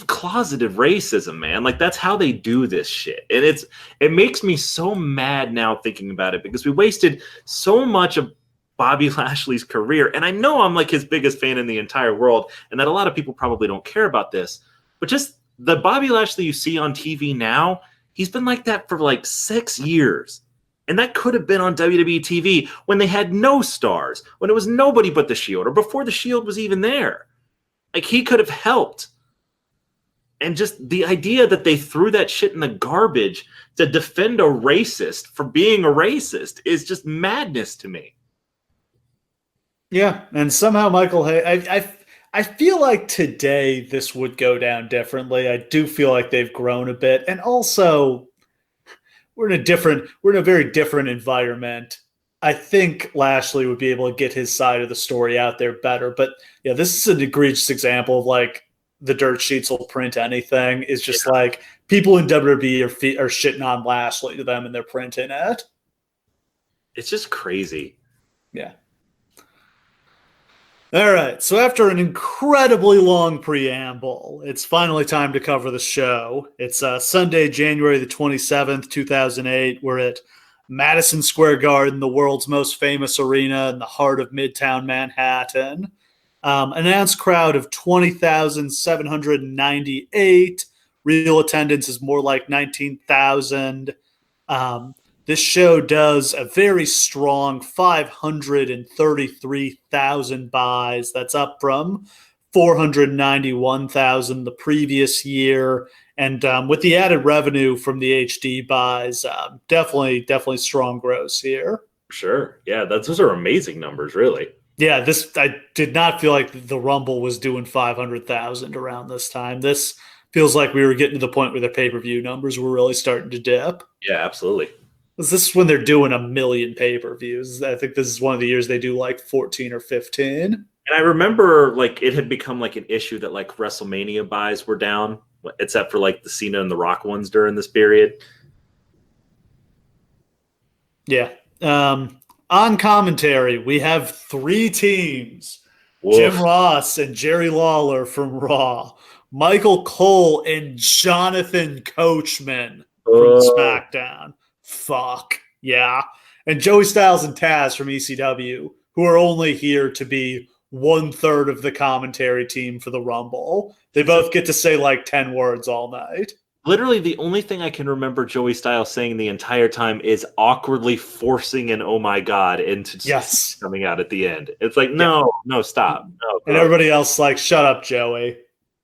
closeted racism, man. Like that's how they do this shit. And it makes me so mad now thinking about it because we wasted so much of Bobby Lashley's career. And I know I'm like his biggest fan in the entire world, and that a lot of people probably don't care about this, but just the Bobby Lashley you see on TV now, he's been like that for like 6 years. And that could have been on WWE TV when they had no stars, when it was nobody but The Shield, or before The Shield was even there. Like, he could have helped. And just the idea that they threw that shit in the garbage to defend a racist for being a racist is just madness to me. Yeah, and somehow Michael Hayes, I feel like today this would go down differently. I do feel like they've grown a bit. And also, we're in a very different environment. I think Lashley would be able to get his side of the story out there better. But yeah, this is an egregious example of like the dirt sheets will print anything. It's just like people in WWE are shitting on Lashley to them and they're printing it. It's just crazy. Yeah. All right, so after an incredibly long preamble, it's finally time to cover the show. It's Sunday, January the 27th, 2008. We're at Madison Square Garden, the world's most famous arena in the heart of Midtown Manhattan. Announced crowd of 20,798. Real attendance is more like 19,000. This show does a very strong 533,000 buys. That's up from 491,000 the previous year. And with the added revenue from the HD buys, definitely strong gross here. Sure. Yeah, those are amazing numbers, really. Yeah, I did not feel like the Rumble was doing 500,000 around this time. This feels like we were getting to the point where the pay-per-view numbers were really starting to dip. Yeah, absolutely. This is when they're doing 1 million pay-per-views. I think this is one of the years they do like 14 or 15. And I remember like it had become like an issue that like WrestleMania buys were down, except for like the Cena and the Rock ones during this period. Yeah. On commentary, we have 3 teams. Woof. Jim Ross and Jerry Lawler from Raw. Michael Cole and Jonathan Coachman from SmackDown. Fuck. Yeah. And Joey Styles and Taz from ECW, who are only here to be 1/3 of the commentary team for the Rumble. They both get to say like 10 words all night. Literally, the only thing I can remember Joey Styles saying the entire time is awkwardly forcing an "oh my god" into coming out at the end. It's like, no, stop. No, and everybody else like, shut up, Joey.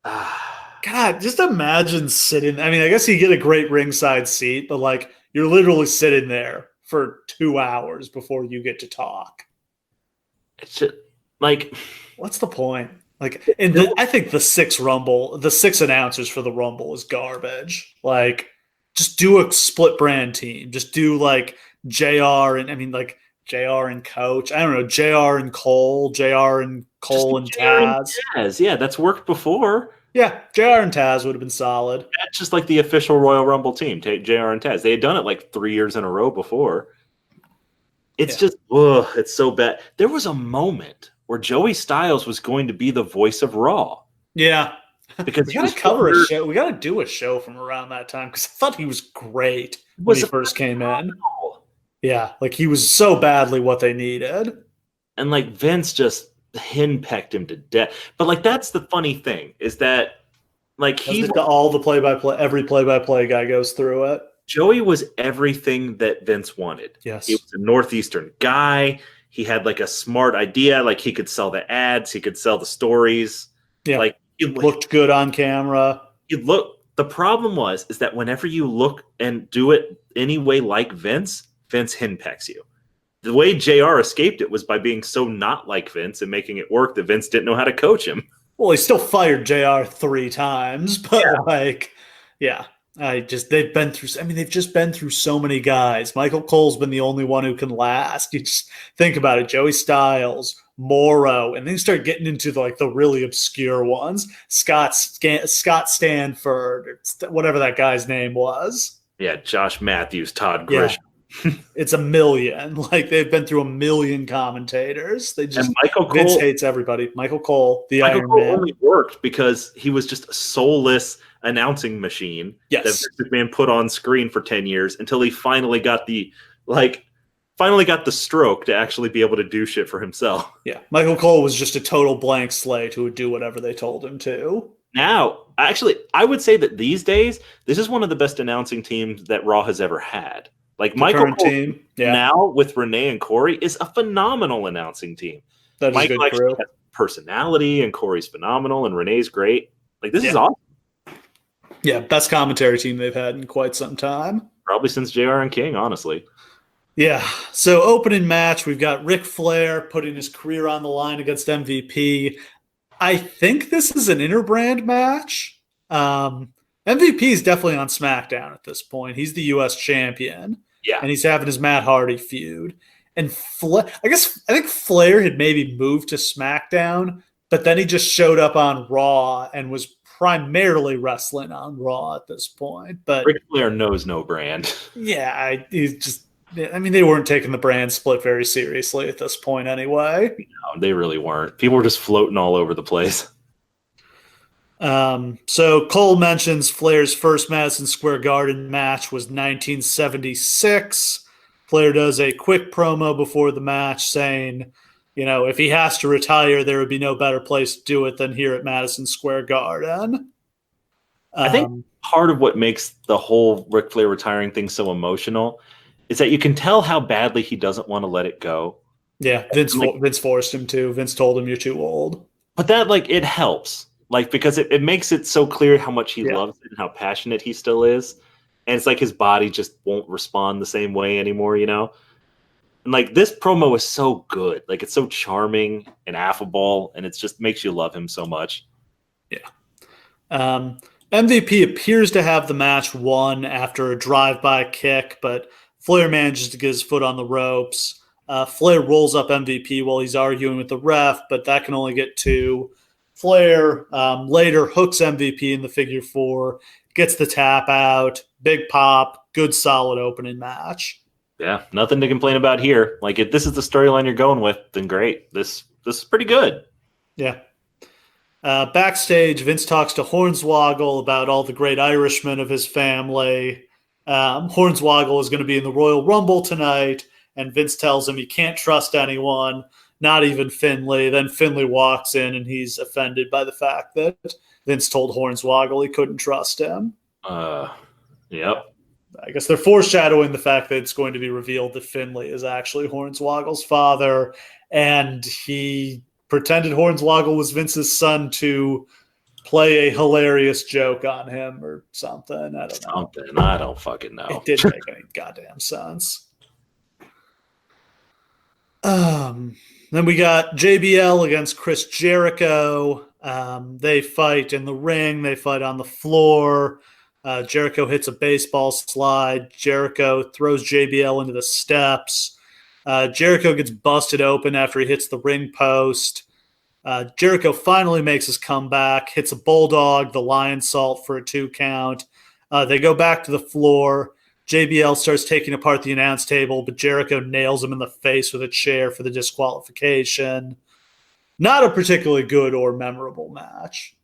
God, just imagine sitting. I mean, I guess you get a great ringside seat, but like you're literally sitting there for 2 hours before you get to talk. It's just like, what's the point? Like, I think the 6 announcers for the Rumble is garbage. Like, just do a split brand team. Just do like JR and JR and Coach. I don't know, JR and Cole, JR and Cole and Taz. Yeah, that's worked before. Yeah, JR and Taz would have been solid. That's just like the official Royal Rumble team, JR and Taz. They had done it like 3 years in a row before. It's just, it's so bad. There was a moment where Joey Styles was going to be the voice of Raw. Yeah. Because we got to cover a show. We got to do a show from around that time because I thought he was great when he first came in. Yeah, like he was so badly what they needed. And like Vince just henpecked him to death. But like that's the funny thing is that like he's all the play-by-play, every play-by-play guy goes through it. Joey was everything that Vince wanted. Yes. He was a Northeastern guy. He had like a smart idea. Like he could sell the ads. He could sell the stories. Yeah. Like he looked good on camera. The problem is that whenever you look and do it anyway like Vince henpecks you. The way JR escaped it was by being so not like Vince and making it work that Vince didn't know how to coach him. Well, he still fired JR 3 times, but they've just been through so many guys. Michael Cole's been the only one who can last. You just think about it. Joey Styles, Morrow, and then you start getting into the really obscure ones. Scott Stanford, whatever that guy's name was. Yeah, Josh Matthews, Todd Grisham. Yeah. It's 1 million. Like they've been through 1 million commentators. Vince hates everybody. Michael Cole, Iron Man, only worked because he was just a soulless announcing machine that Vince McMahon put on screen for 10 years until he finally got the stroke to actually be able to do shit for himself. Yeah, Michael Cole was just a total blank slate who would do whatever they told him to. Now, actually, I would say that these days, this is one of the best announcing teams that Raw has ever had. Like Michael Cole team, now with Renee and Corey is a phenomenal announcing team. That is good crew. Has personality, and Corey's phenomenal, and Renee's great. Like this is awesome. Yeah, best commentary team they've had in quite some time. Probably since JR and King, honestly. Yeah. So opening match, we've got Ric Flair putting his career on the line against MVP. I think this is an interbrand match. MVP is definitely on SmackDown at this point. He's the U.S. champion. Yeah. And he's having his Matt Hardy feud. And I think Flair had maybe moved to SmackDown, but then he just showed up on Raw and was primarily wrestling on Raw at this point. But Ric Flair knows no brand. Yeah, they weren't taking the brand split very seriously at this point anyway. No, they really weren't. People were just floating all over the place. So Cole mentions Flair's first Madison Square Garden match was 1976. Flair does a quick promo before the match saying, if he has to retire, there would be no better place to do it than here at Madison Square Garden. I think part of what makes the whole Ric Flair retiring thing so emotional is that you can tell how badly he doesn't want to let it go. Yeah, Vince forced him to. Vince told him you're too old. But that, it helps. Like, because it makes it so clear how much he Yeah. loves it and how passionate he still is. And it's like his body just won't respond the same way anymore, you know? And like this promo is so good. Like it's so charming and affable, and it just makes you love him so much. Yeah. MVP appears to have the match won after a drive-by kick, but Flair manages to get his foot on the ropes. Flair rolls up MVP while he's arguing with the ref, but that can only get two. Flair later hooks MVP in the figure four, gets the tap out, big pop, good solid opening match. Yeah, nothing to complain about here. Like if this is the storyline you're going with, then great. This is pretty good. Yeah. Backstage, Vince talks to Hornswoggle about all the great Irishmen of his family. Hornswoggle is going to be in the Royal Rumble tonight, and Vince tells him he can't trust anyone, not even Finlay. Then Finlay walks in, and he's offended by the fact that Vince told Hornswoggle he couldn't trust him. Yep. I guess they're foreshadowing the fact that it's going to be revealed that Finlay is actually Hornswoggle's father, and he pretended Hornswoggle was Vince's son to play a hilarious joke on him or something. I don't know. I don't fucking know. It didn't make any goddamn sense. Then we got JBL against Chris Jericho. They fight in the ring. They fight on the floor. Jericho hits a baseball slide. Jericho throws JBL into the steps. Jericho gets busted open after he hits the ring post. Jericho finally makes his comeback, hits a bulldog, the lion salt for a 2 count. They go back to the floor. JBL starts taking apart the announce table, but Jericho nails him in the face with a chair for the disqualification. Not a particularly good or memorable match.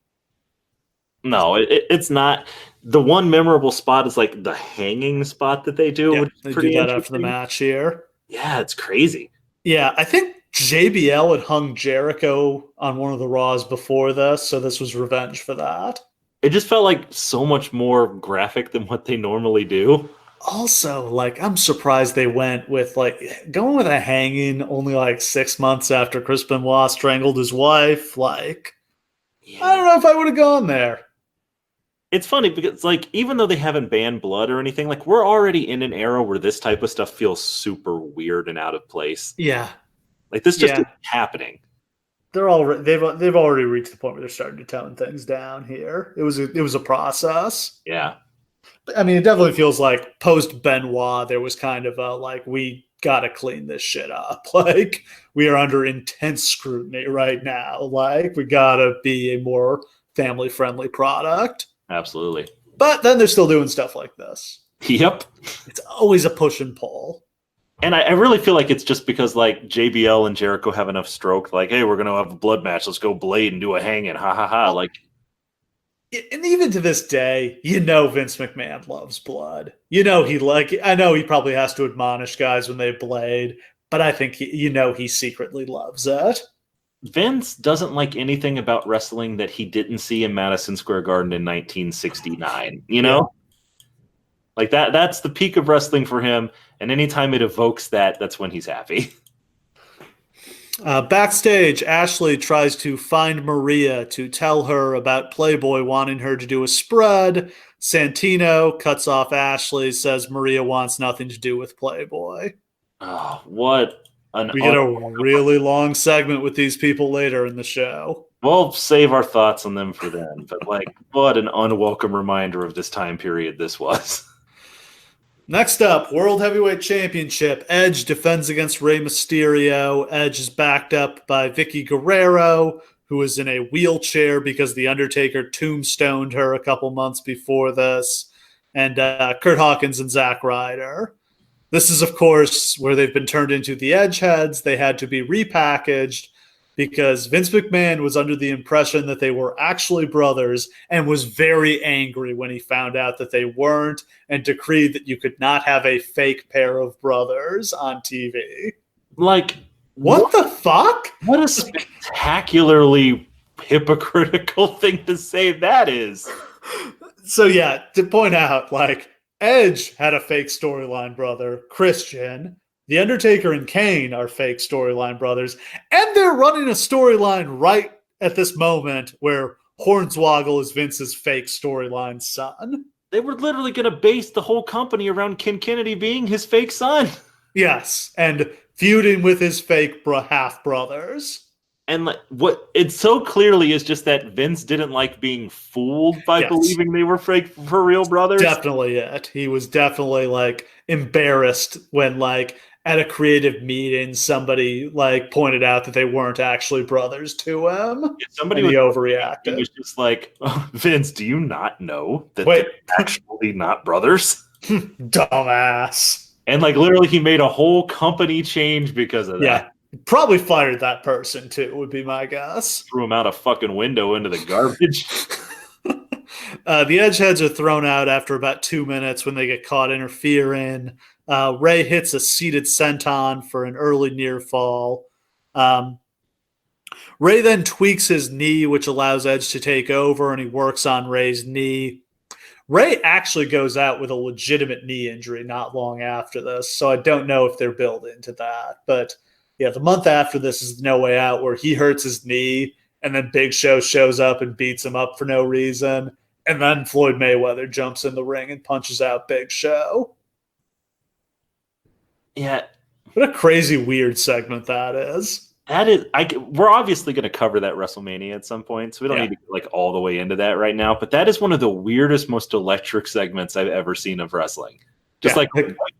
No, it's not. The one memorable spot is like the hanging spot that they do. Yeah, which they is pretty do that after the match here. Yeah, it's crazy. Yeah, I think JBL had hung Jericho on one of the Raws before this, so this was revenge for that. It just felt like so much more graphic than what they normally do. Also, like, I'm surprised they went with, like, going with a hanging only, like, 6 months after Chris Benoit strangled his wife. Like, yeah. I don't know if I would have gone there. It's funny because, like, even though they haven't banned blood or anything, like, we're already in an era where this type of stuff feels super weird and out of place. Yeah. Like, this just isn't happening. They've already reached the point where they're starting to tone things down here. It was a process. Yeah. I mean, it definitely feels like post Benoit, there was kind of a, like, we got to clean this shit up. Like, we are under intense scrutiny right now. Like, we got to be a more family-friendly product. Absolutely. But then they're still doing stuff like this. Yep. It's always a push and pull. And I really feel like it's just because, like, JBL and Jericho have enough stroke. Like, hey, we're going to have a blood match. Let's go blade and do a hanging. Ha, ha, ha. Like, and even to this day, you know Vince McMahon loves blood. You know I know he probably has to admonish guys when they blade, but I think he secretly loves it. Vince doesn't like anything about wrestling that he didn't see in Madison Square Garden in 1969. You know? Yeah. Like that's the peak of wrestling for him, and anytime it evokes that, that's when he's happy. Backstage, Ashley tries to find Maria to tell her about Playboy wanting her to do a spread. Santino cuts off Ashley, says Maria wants nothing to do with Playboy. Oh, what we get a really long segment with these people later in the show. We'll save our thoughts on them for then. But, like, what an unwelcome reminder of this time period this was. Next up, World Heavyweight Championship. Edge defends against Rey Mysterio. Edge is backed up by Vicky Guerrero, who is in a wheelchair because The Undertaker tombstoned her a couple months before this, and Kurt Hawkins and Zack Ryder. This is, of course, where they've been turned into the Edge heads. They had to be repackaged because Vince McMahon was under the impression that they were actually brothers and was very angry when he found out that they weren't and decreed that you could not have a fake pair of brothers on TV. Like, what the fuck? What a spectacularly hypocritical thing to say that is. So, yeah, to point out, like, Edge had a fake storyline brother, Christian. The Undertaker and Kane are fake storyline brothers, and they're running a storyline right at this moment where Hornswoggle is Vince's fake storyline son. They were literally going to base the whole company around Ken Kennedy being his fake son. Yes, and feuding with his fake half brothers. And like, what it so clearly is just that Vince didn't like being fooled by believing they were fake for real brothers. Definitely it. He was definitely like embarrassed when like at a creative meeting somebody like pointed out that they weren't actually brothers to him. Yeah, somebody was overreacted. He was just like, oh, Vince, do you not know that they're actually not brothers? Dumbass. And like literally he made a whole company change because of that. Yeah. Probably fired that person too, would be my guess. Threw him out a fucking window into the garbage. The Edgeheads are thrown out after about 2 minutes when they get caught interfering. Rey hits a seated senton for an early near fall. Rey then tweaks his knee, which allows Edge to take over, and he works on Rey's knee. Rey actually goes out with a legitimate knee injury not long after this, so I don't know if they're building to that. But yeah, the month after this is No Way Out, where he hurts his knee, and then Big Show shows up and beats him up for no reason. And then Floyd Mayweather jumps in the ring and punches out Big Show. Yeah. What a crazy, weird segment that is. That is, we're obviously going to cover that WrestleMania at some point, so we don't need to get like all the way into that right now. But that is one of the weirdest, most electric segments I've ever seen of wrestling. Just like,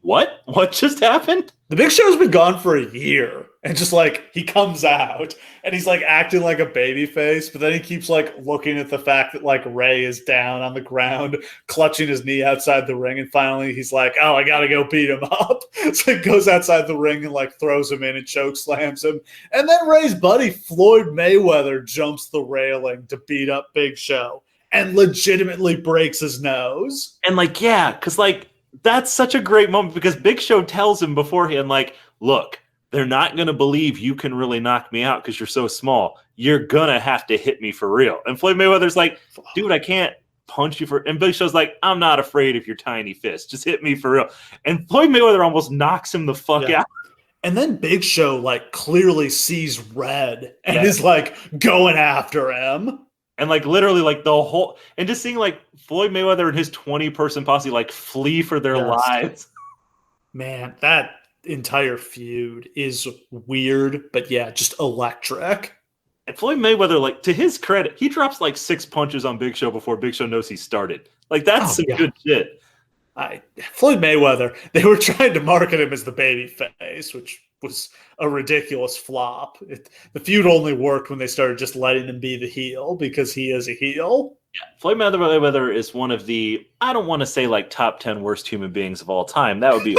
what? What just happened? The Big Show's been gone for a year, and just like he comes out and he's like acting like a baby face, but then he keeps like looking at the fact that like Rey is down on the ground, clutching his knee outside the ring, and finally he's like, "Oh, I gotta go beat him up." So he goes outside the ring and like throws him in and choke slams him, and then Rey's buddy Floyd Mayweather jumps the railing to beat up Big Show and legitimately breaks his nose. And like, yeah, because like. That's such a great moment because Big Show tells him beforehand, like, look, they're not going to believe you can really knock me out because you're so small. You're going to have to hit me for real. And Floyd Mayweather's like, dude, I can't punch you for... And Big Show's like, I'm not afraid of your tiny fist. Just hit me for real. And Floyd Mayweather almost knocks him the fuck out. And then Big Show, like, clearly sees red and is, like, going after him. And like literally like the whole and just seeing like Floyd Mayweather and his 20-person posse like flee for their lives. Man, that entire feud is weird, but yeah, just electric. And Floyd Mayweather, like to his credit, he drops like 6 punches on Big Show before Big Show knows he started. Like that's some good shit. Floyd Mayweather, they were trying to market him as the baby face, which was a ridiculous flop. The feud only worked when they started just letting him be the heel because he is a heel. Yeah, Floyd Mayweather is one of the, I don't want to say like top 10 worst human beings of all time. That would be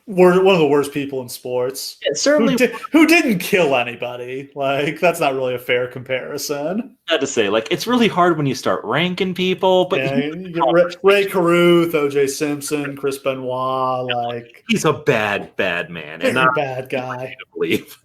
We're one of the worst people in sports. Yeah, certainly. Who didn't kill anybody. Like, that's not really a fair comparison. I had to say, like, it's really hard when you start ranking people. But yeah, you get Ray Caruth, O.J. Simpson, Chris Benoit. Like, he's a bad man. And not a bad guy. To believe.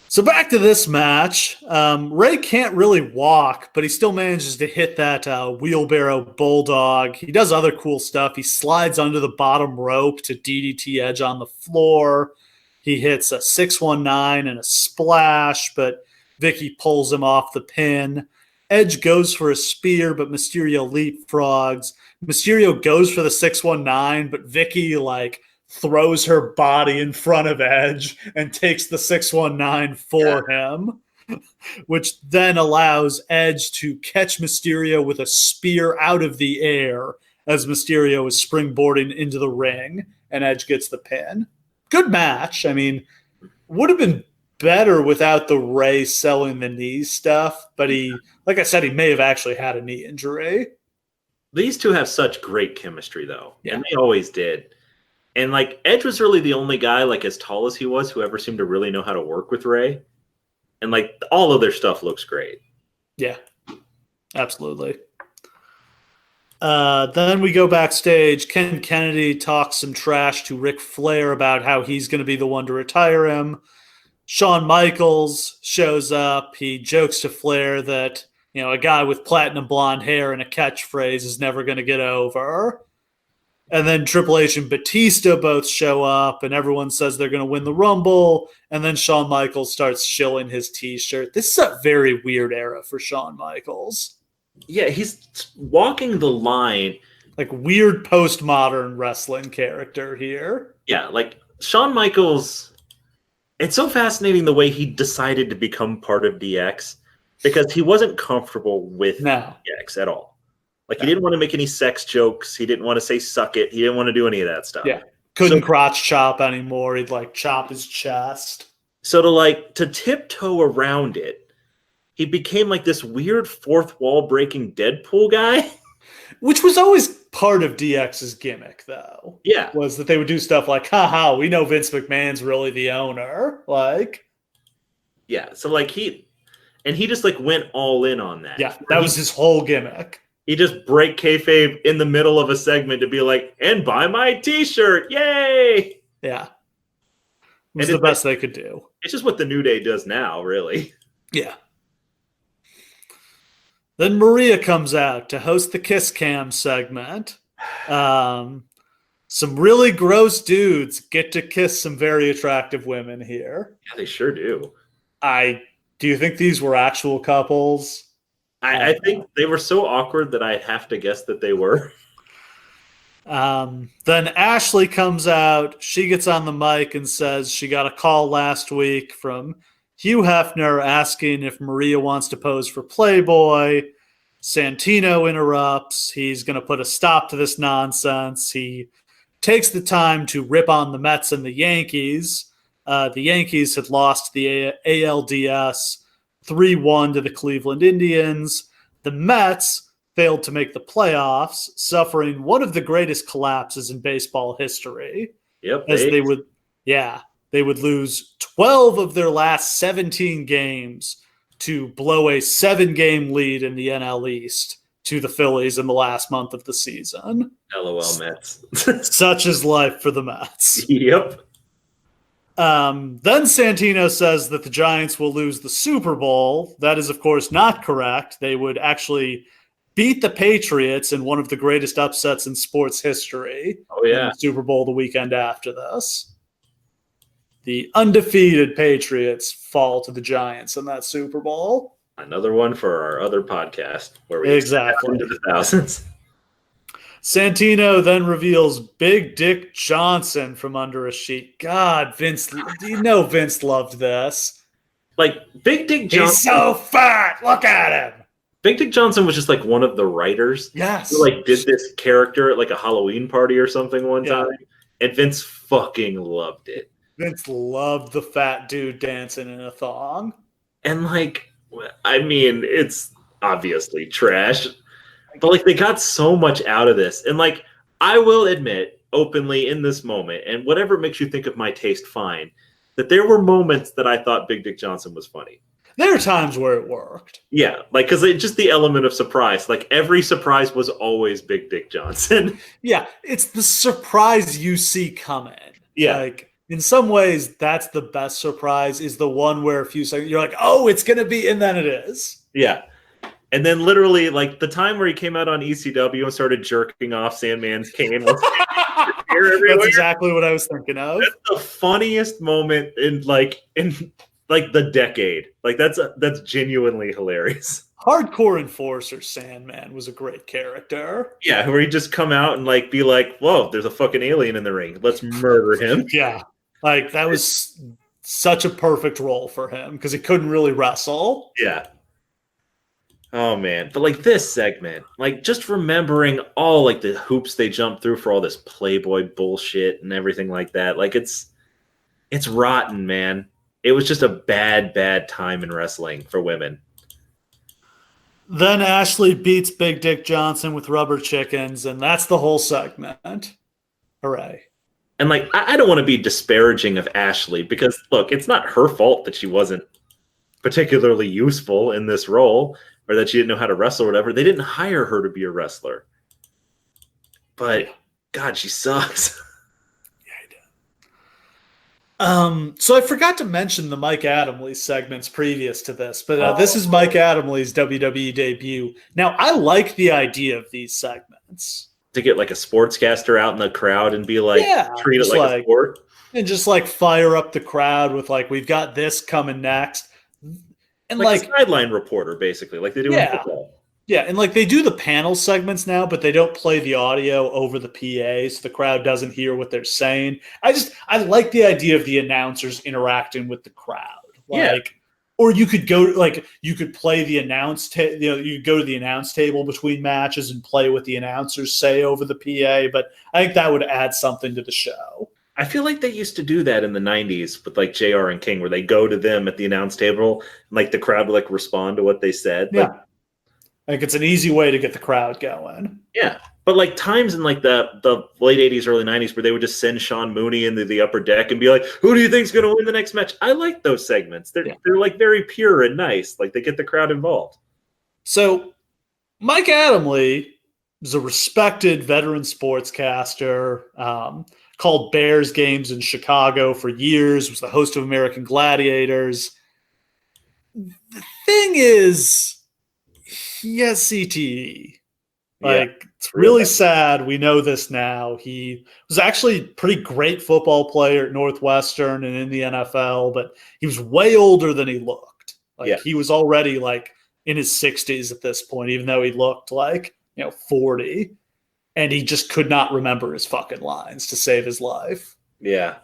So back to this match. Rey can't really walk, but he still manages to hit that wheelbarrow bulldog. He does other cool stuff. He slides under the bottom rope to DDT Edge on the floor. He hits a 619 and a splash, but Vicky pulls him off the pin. Edge goes for a spear, but Mysterio leapfrogs. Mysterio goes for the 619, but Vicky, like, throws her body in front of Edge and takes the 619 for him, which then allows Edge to catch Mysterio with a spear out of the air as Mysterio is springboarding into the ring, and Edge gets the pin. Good match. I mean, would have been better without the Rey selling the knee stuff, but he, like I said, he may have actually had a knee injury. These two have such great chemistry, though, and they always did. And, like, Edge was really the only guy, like, as tall as he was, who ever seemed to really know how to work with Rey. And, like, all of their stuff looks great. Yeah, absolutely. Then we go backstage. Ken Kennedy talks some trash to Ric Flair about how he's going to be the one to retire him. Shawn Michaels shows up. He jokes to Flair that, you know, a guy with platinum blonde hair and a catchphrase is never going to get over. And then Triple H and Batista both show up, and everyone says they're going to win the Rumble. And then Shawn Michaels starts shilling his T-shirt. This is a very weird era for Shawn Michaels. Yeah, he's walking the line. Like weird postmodern wrestling character here. Yeah, like Shawn Michaels, it's so fascinating the way he decided to become part of DX because he wasn't comfortable with DX at all. Like, he didn't want to make any sex jokes. He didn't want to say suck it. He didn't want to do any of that stuff. Yeah. Couldn't crotch chop anymore. He'd, like, chop his chest. So to tiptoe around it, he became, like, this weird fourth wall breaking Deadpool guy. Which was always part of DX's gimmick, though. Yeah. Was that they would do stuff like, haha, we know Vince McMahon's really the owner. Like. Yeah. So, like, he just, like, went all in on that. Yeah. That was his whole gimmick. He just break kayfabe in the middle of a segment to be like, and buy my T-shirt, yay! Yeah, it was the best they could do. It's just what the New Day does now, really. Yeah. Then Maria comes out to host the Kiss Cam segment. Some really gross dudes get to kiss some very attractive women here. Yeah, they sure do. Do you think these were actual couples? I think they were so awkward that I'd have to guess that they were. Then Ashley comes out. She gets on the mic and says she got a call last week from Hugh Hefner asking if Maria wants to pose for Playboy. Santino interrupts. He's going to put a stop to this nonsense. He takes the time to rip on the Mets and the Yankees. The Yankees had lost the ALDS 3-1 to the Cleveland Indians. The Mets failed to make the playoffs, suffering one of the greatest collapses in baseball history. Yep. As they would lose 12 of their last 17 games to blow a 7-game lead in the NL East to the Phillies in the last month of the season. LOL Mets. Such is life for the Mets. Yep. Then Santino says that the Giants will lose the Super Bowl. That is, of course, not correct. They would actually beat the Patriots in one of the greatest upsets in sports history. Oh, yeah. In the Super Bowl the weekend after this. The undefeated Patriots fall to the Giants in that Super Bowl. Another one for our other podcast where we exactly into the thousands. Santino then reveals Big Dick Johnson from under a sheet. God, Vince, Vince loved this. Like, Big Dick Johnson. He's so fat. Look at him. Big Dick Johnson was just like one of the writers. Yes. Who like did this character at like a Halloween party or something one time. And Vince fucking loved it. Vince loved the fat dude dancing in a thong. And like, I mean, it's obviously trash. But like they got so much out of this. And like I will admit openly in this moment, and whatever makes you think of my taste, fine, that there were moments that I thought Big Dick Johnson was funny. There are times where it worked. Yeah, like because it's just the element of surprise. Like every surprise was always Big Dick Johnson. Yeah, it's the surprise you see coming. Yeah. Like in some ways, that's the best surprise is the one where a few seconds you're like, oh, it's going to be, and then it is. Yeah. And then literally, like, the time where he came out on ECW and started jerking off Sandman's cane was That's exactly what I was thinking of. That's the funniest moment in the decade. Like, that's genuinely hilarious. Hardcore Enforcer Sandman was a great character. Yeah, where he'd just come out and, like, be like, whoa, there's a fucking alien in the ring. Let's murder him. Yeah. Like, that was such a perfect role for him because he couldn't really wrestle. Yeah. Oh, man. But, like, this segment, like, just remembering all, like, the hoops they jumped through for all this Playboy bullshit and everything like that. Like, it's rotten, man. It was just a bad, bad time in wrestling for women. Then Ashley beats Big Dick Johnson with rubber chickens, and that's the whole segment. Hooray. And, like, I don't want to be disparaging of Ashley because, look, it's not her fault that she wasn't particularly useful in this role or that she didn't know how to wrestle or whatever. They didn't hire her to be a wrestler. But, God, she sucks. So I forgot to mention the Mike Adamle segments previous to this, but this is Mike Adamle's WWE debut. Now, I like the idea of these segments. to get like a sportscaster out in the crowd and be like, treat it like a sport. And just like fire up the crowd with like, we've got this coming next. And like a sideline reporter, basically, like they do in football. Yeah, and like they do the panel segments now, but they don't play the audio over the PA, so the crowd doesn't hear what they're saying. I like the idea of the announcers interacting with the crowd. Like, or you could you could play the you go to the announce table between matches and play what the announcers say over the PA, but I think that would add something to the show. I feel like they used to do that in the 90s with like JR and King, where they go to them at the announce table and like the crowd would like respond to what they said. Yeah. I think it's an easy way to get the crowd going. Yeah. But like times in like the late 80s, early 90s where they would just send Sean Mooney into the upper deck and be like, who do you think's going to win the next match? I like those segments. They're like very pure and nice. Like they get the crowd involved. So Mike Adamle is a respected veteran sportscaster, called Bears games in Chicago for years, was the host of American Gladiators. The thing is, he has CTE. It's really sad. We know this now. He was actually a pretty great football player at Northwestern and in the NFL, but he was way older than he looked. He was already like in his 60s at this point, even though he looked like, 40. And he just could not remember his fucking lines to save his life. Yeah.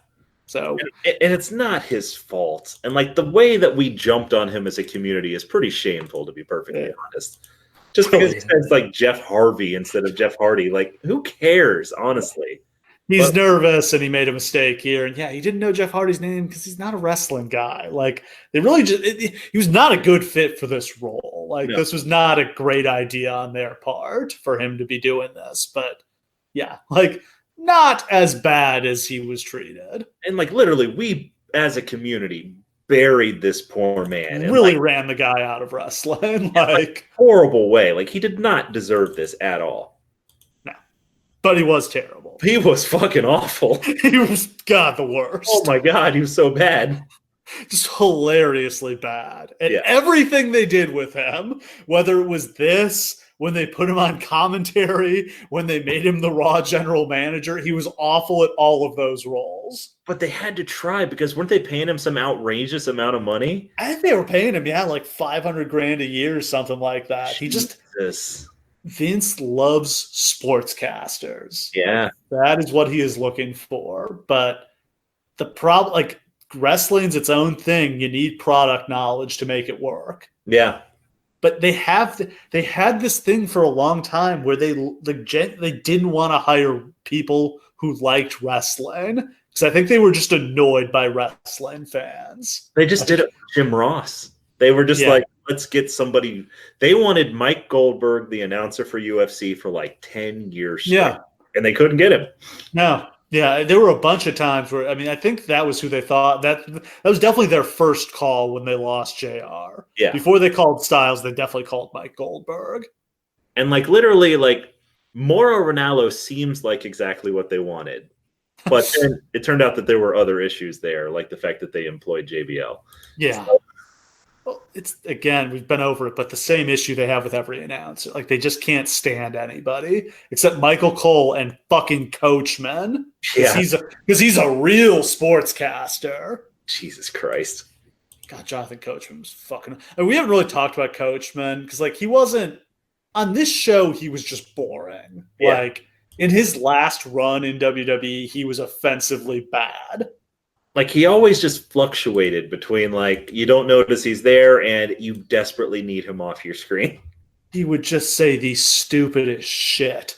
So, and it's not his fault. And like the way that we jumped on him as a community is pretty shameful, to be perfectly honest. Just because he says like Jeff Harvey instead of Jeff Hardy, like who cares, honestly? He's nervous and he made a mistake here. And he didn't know Jeff Hardy's name because he's not a wrestling guy. Like they really he was not a good fit for this role. Like this was not a great idea on their part for him to be doing this. But not as bad as he was treated. And like literally we as a community buried this poor man. And really ran the guy out of wrestling. Like horrible way. Like he did not deserve this at all. But he was terrible. He was fucking awful. He was, the worst. Oh my God, he was so bad. Just hilariously bad. And everything they did with him, whether it was this, when they put him on commentary, when they made him the Raw general manager, he was awful at all of those roles. But they had to try because weren't they paying him some outrageous amount of money? I think they were paying him, like $500,000 a year or something like that. Vince loves sportscasters. Yeah. That is what he is looking for. But the problem, wrestling's its own thing. You need product knowledge to make it work. Yeah. But they had this thing for a long time where they didn't want to hire people who liked wrestling because I think they were just annoyed by wrestling fans. They just did it with Jim Ross. They were just like, let's get somebody. They wanted Mike Goldberg, the announcer for UFC, for like 10 years straight. Yeah. And they couldn't get him. No. Yeah, there were a bunch of times where, I think that was who they thought. That was definitely their first call when they lost JR. Yeah. Before they called Styles, they definitely called Mike Goldberg. And literally, Mauro Ranallo seems like exactly what they wanted. But then it turned out that there were other issues there, like the fact that they employed JBL. Yeah. Well, it's, again, we've been over it, but the same issue they have with every announcer. They just can't stand anybody except Michael Cole and fucking Coachman. Yeah. Because he's a real sportscaster. Jesus Christ. God, Jonathan Coachman was fucking... And we haven't really talked about Coachman because, he wasn't... On this show, he was just boring. Yeah. In his last run in WWE, he was offensively bad. He always just fluctuated between, you don't notice he's there and you desperately need him off your screen. He would just say the stupidest shit.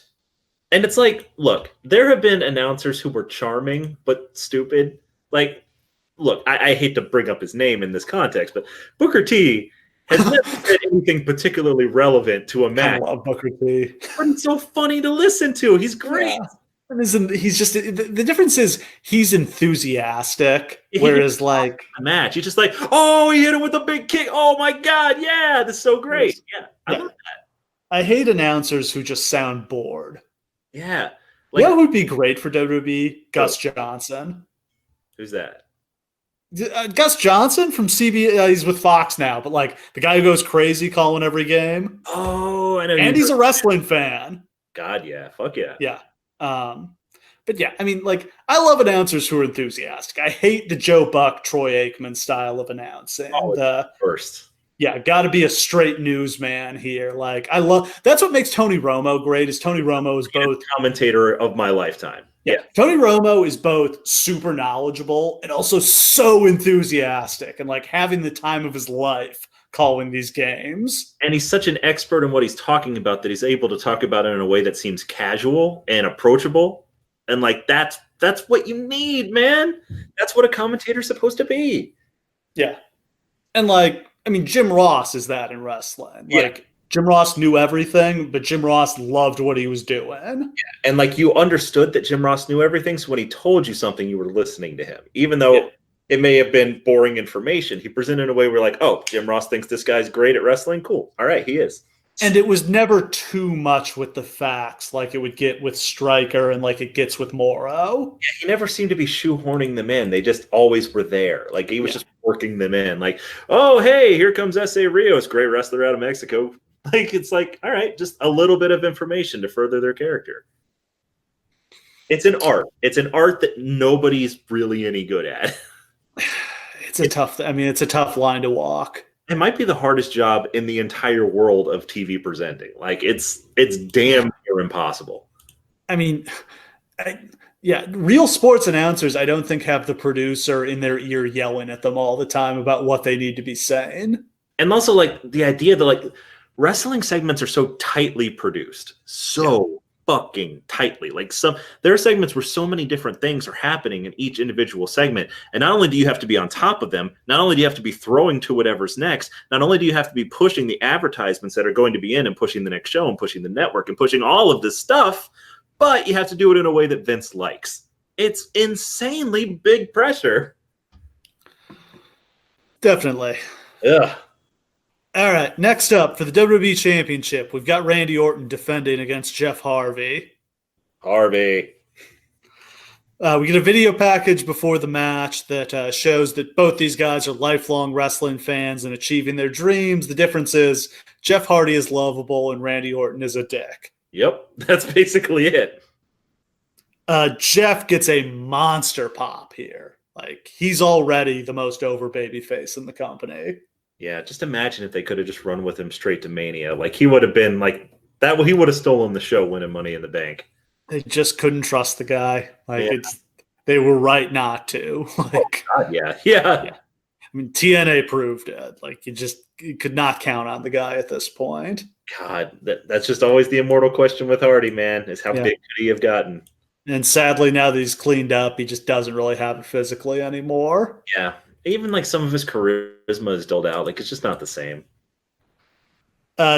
And it's look, there have been announcers who were charming but stupid. Look, I hate to bring up his name in this context, but Booker T has never said anything particularly relevant to a match. I love Booker T. But it's so funny to listen to. He's great. Yeah. He's just the difference is he's enthusiastic, whereas the match, he's just oh, he hit him with a big kick. Oh my God, yeah, this is so great. Yeah, I love that. I hate announcers who just sound bored. Yeah, what would be great for WWE? Gus Johnson. Who's that? Gus Johnson from CBS. He's with Fox now, but the guy who goes crazy calling every game. Oh, I know. And he's a wrestling fan. God, yeah. Fuck yeah. Yeah. But yeah, I mean, like, I love announcers who are enthusiastic. I hate the Joe Buck, Troy Aikman style of announcing. Oh, first. Yeah, got to be a straight newsman here. Like, I love that's what makes Tony Romo great. Is Tony Romo is both Commentator of my lifetime. Yeah. Tony Romo is both super knowledgeable and also so enthusiastic and like having the time of his life calling these games. And he's such an expert in what he's talking about that he's able to talk about it in a way that seems casual and approachable. And like that's what you need, man. That's what a commentator's supposed to be. Yeah. And like, I mean, Jim Ross is that in wrestling. Yeah. Like, Jim Ross knew everything, but Jim Ross loved what he was doing. Yeah. And like you understood that Jim Ross knew everything, so when he told you something, you were listening to him. Even though it may have been boring information, he presented in a way where like, oh, Jim Ross thinks this guy's great at wrestling? Cool. All right, he is. And it was never too much with the facts like it would get with Stryker and like it gets with Morrow. Yeah, he never seemed to be shoehorning them in. They just always were there. Like he was just working them in. Like, oh, hey, here comes S.A. Rios, great wrestler out of Mexico. Like, it's like, all right, just a little bit of information to further their character. It's an art. It's an art that nobody's really any good at. It's a tough line to walk. It might be the hardest job in the entire world of TV presenting. Like, it's damn near impossible. I mean, real sports announcers, I don't think have the producer in their ear yelling at them all the time about what they need to be saying. And also, like, the idea that, like, wrestling segments are so tightly produced. Fucking tightly. Like, there are segments where so many different things are happening in each individual segment. And not only do you have to be on top of them, not only do you have to be throwing to whatever's next, not only do you have to be pushing the advertisements that are going to be in and pushing the next show and pushing the network and pushing all of this stuff, but you have to do it in a way that Vince likes. It's insanely big pressure. Definitely. Yeah. All right, next up for the WWE Championship, we've got Randy Orton defending against Jeff Harvey. We get a video package before the match that shows that both these guys are lifelong wrestling fans and achieving their dreams. The difference is Jeff Hardy is lovable and Randy Orton is a dick. Yep, that's basically it. Jeff gets a monster pop here. Like, he's already the most over babyface in the company. Yeah, just imagine if they could have just run with him straight to Mania. Like, he would have been like that. He would have stolen the show, winning Money in the Bank. They just couldn't trust the guy. Like, they were right not to. Like, oh, God, yeah. I mean, TNA proved it. Like, you could not count on the guy at this point. God, that's just always the immortal question with Hardy, man. Is how big could he have gotten? And sadly, now that he's cleaned up, he just doesn't really have it physically anymore. Yeah. Even like some of his charisma is dulled out. Like, it's just not the same.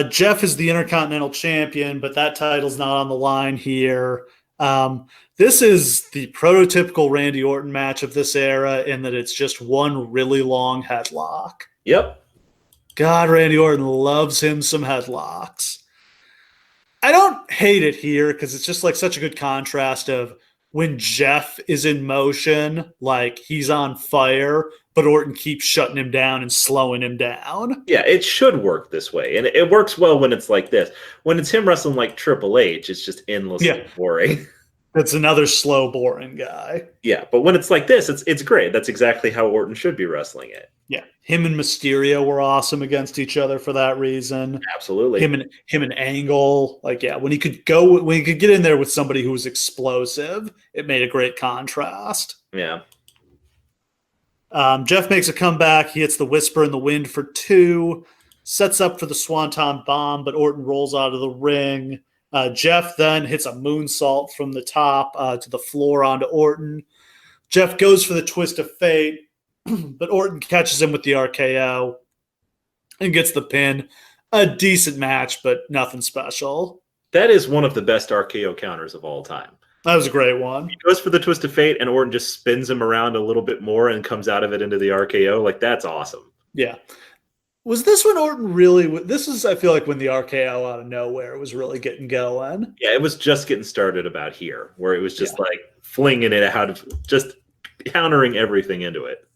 Jeff is the Intercontinental Champion, but that title's not on the line here. This is the prototypical Randy Orton match of this era in that it's just one really long headlock. Yep. God, Randy Orton loves him some headlocks. I don't hate it here because it's just like such a good contrast of when Jeff is in motion, like he's on fire, but Orton keeps shutting him down and slowing him down. Yeah, it should work this way. And it works well when it's like this. When it's him wrestling like Triple H, it's just endlessly boring. That's another slow, boring guy. Yeah, but when it's like this, it's great. That's exactly how Orton should be wrestling it. Yeah, him and Mysterio were awesome against each other for that reason. Absolutely. Him and Angle, like when he could get in there with somebody who was explosive, it made a great contrast. Yeah. Jeff makes a comeback. He hits the Whisper in the Wind for 2, sets up for the Swanton Bomb, but Orton rolls out of the ring. Jeff then hits a moonsault from the top to the floor onto Orton. Jeff goes for the Twist of Fate, but Orton catches him with the RKO and gets the pin. A decent match, but nothing special. That is one of the best RKO counters of all time. That was a great one. He goes for the Twist of Fate, and Orton just spins him around a little bit more and comes out of it into the RKO. Like, that's awesome. Yeah. Was this when Orton really – this is, I feel like, when the RKO out of nowhere was really getting going. Yeah, it was just getting started about here, where it was just like flinging it out of – just countering everything into it.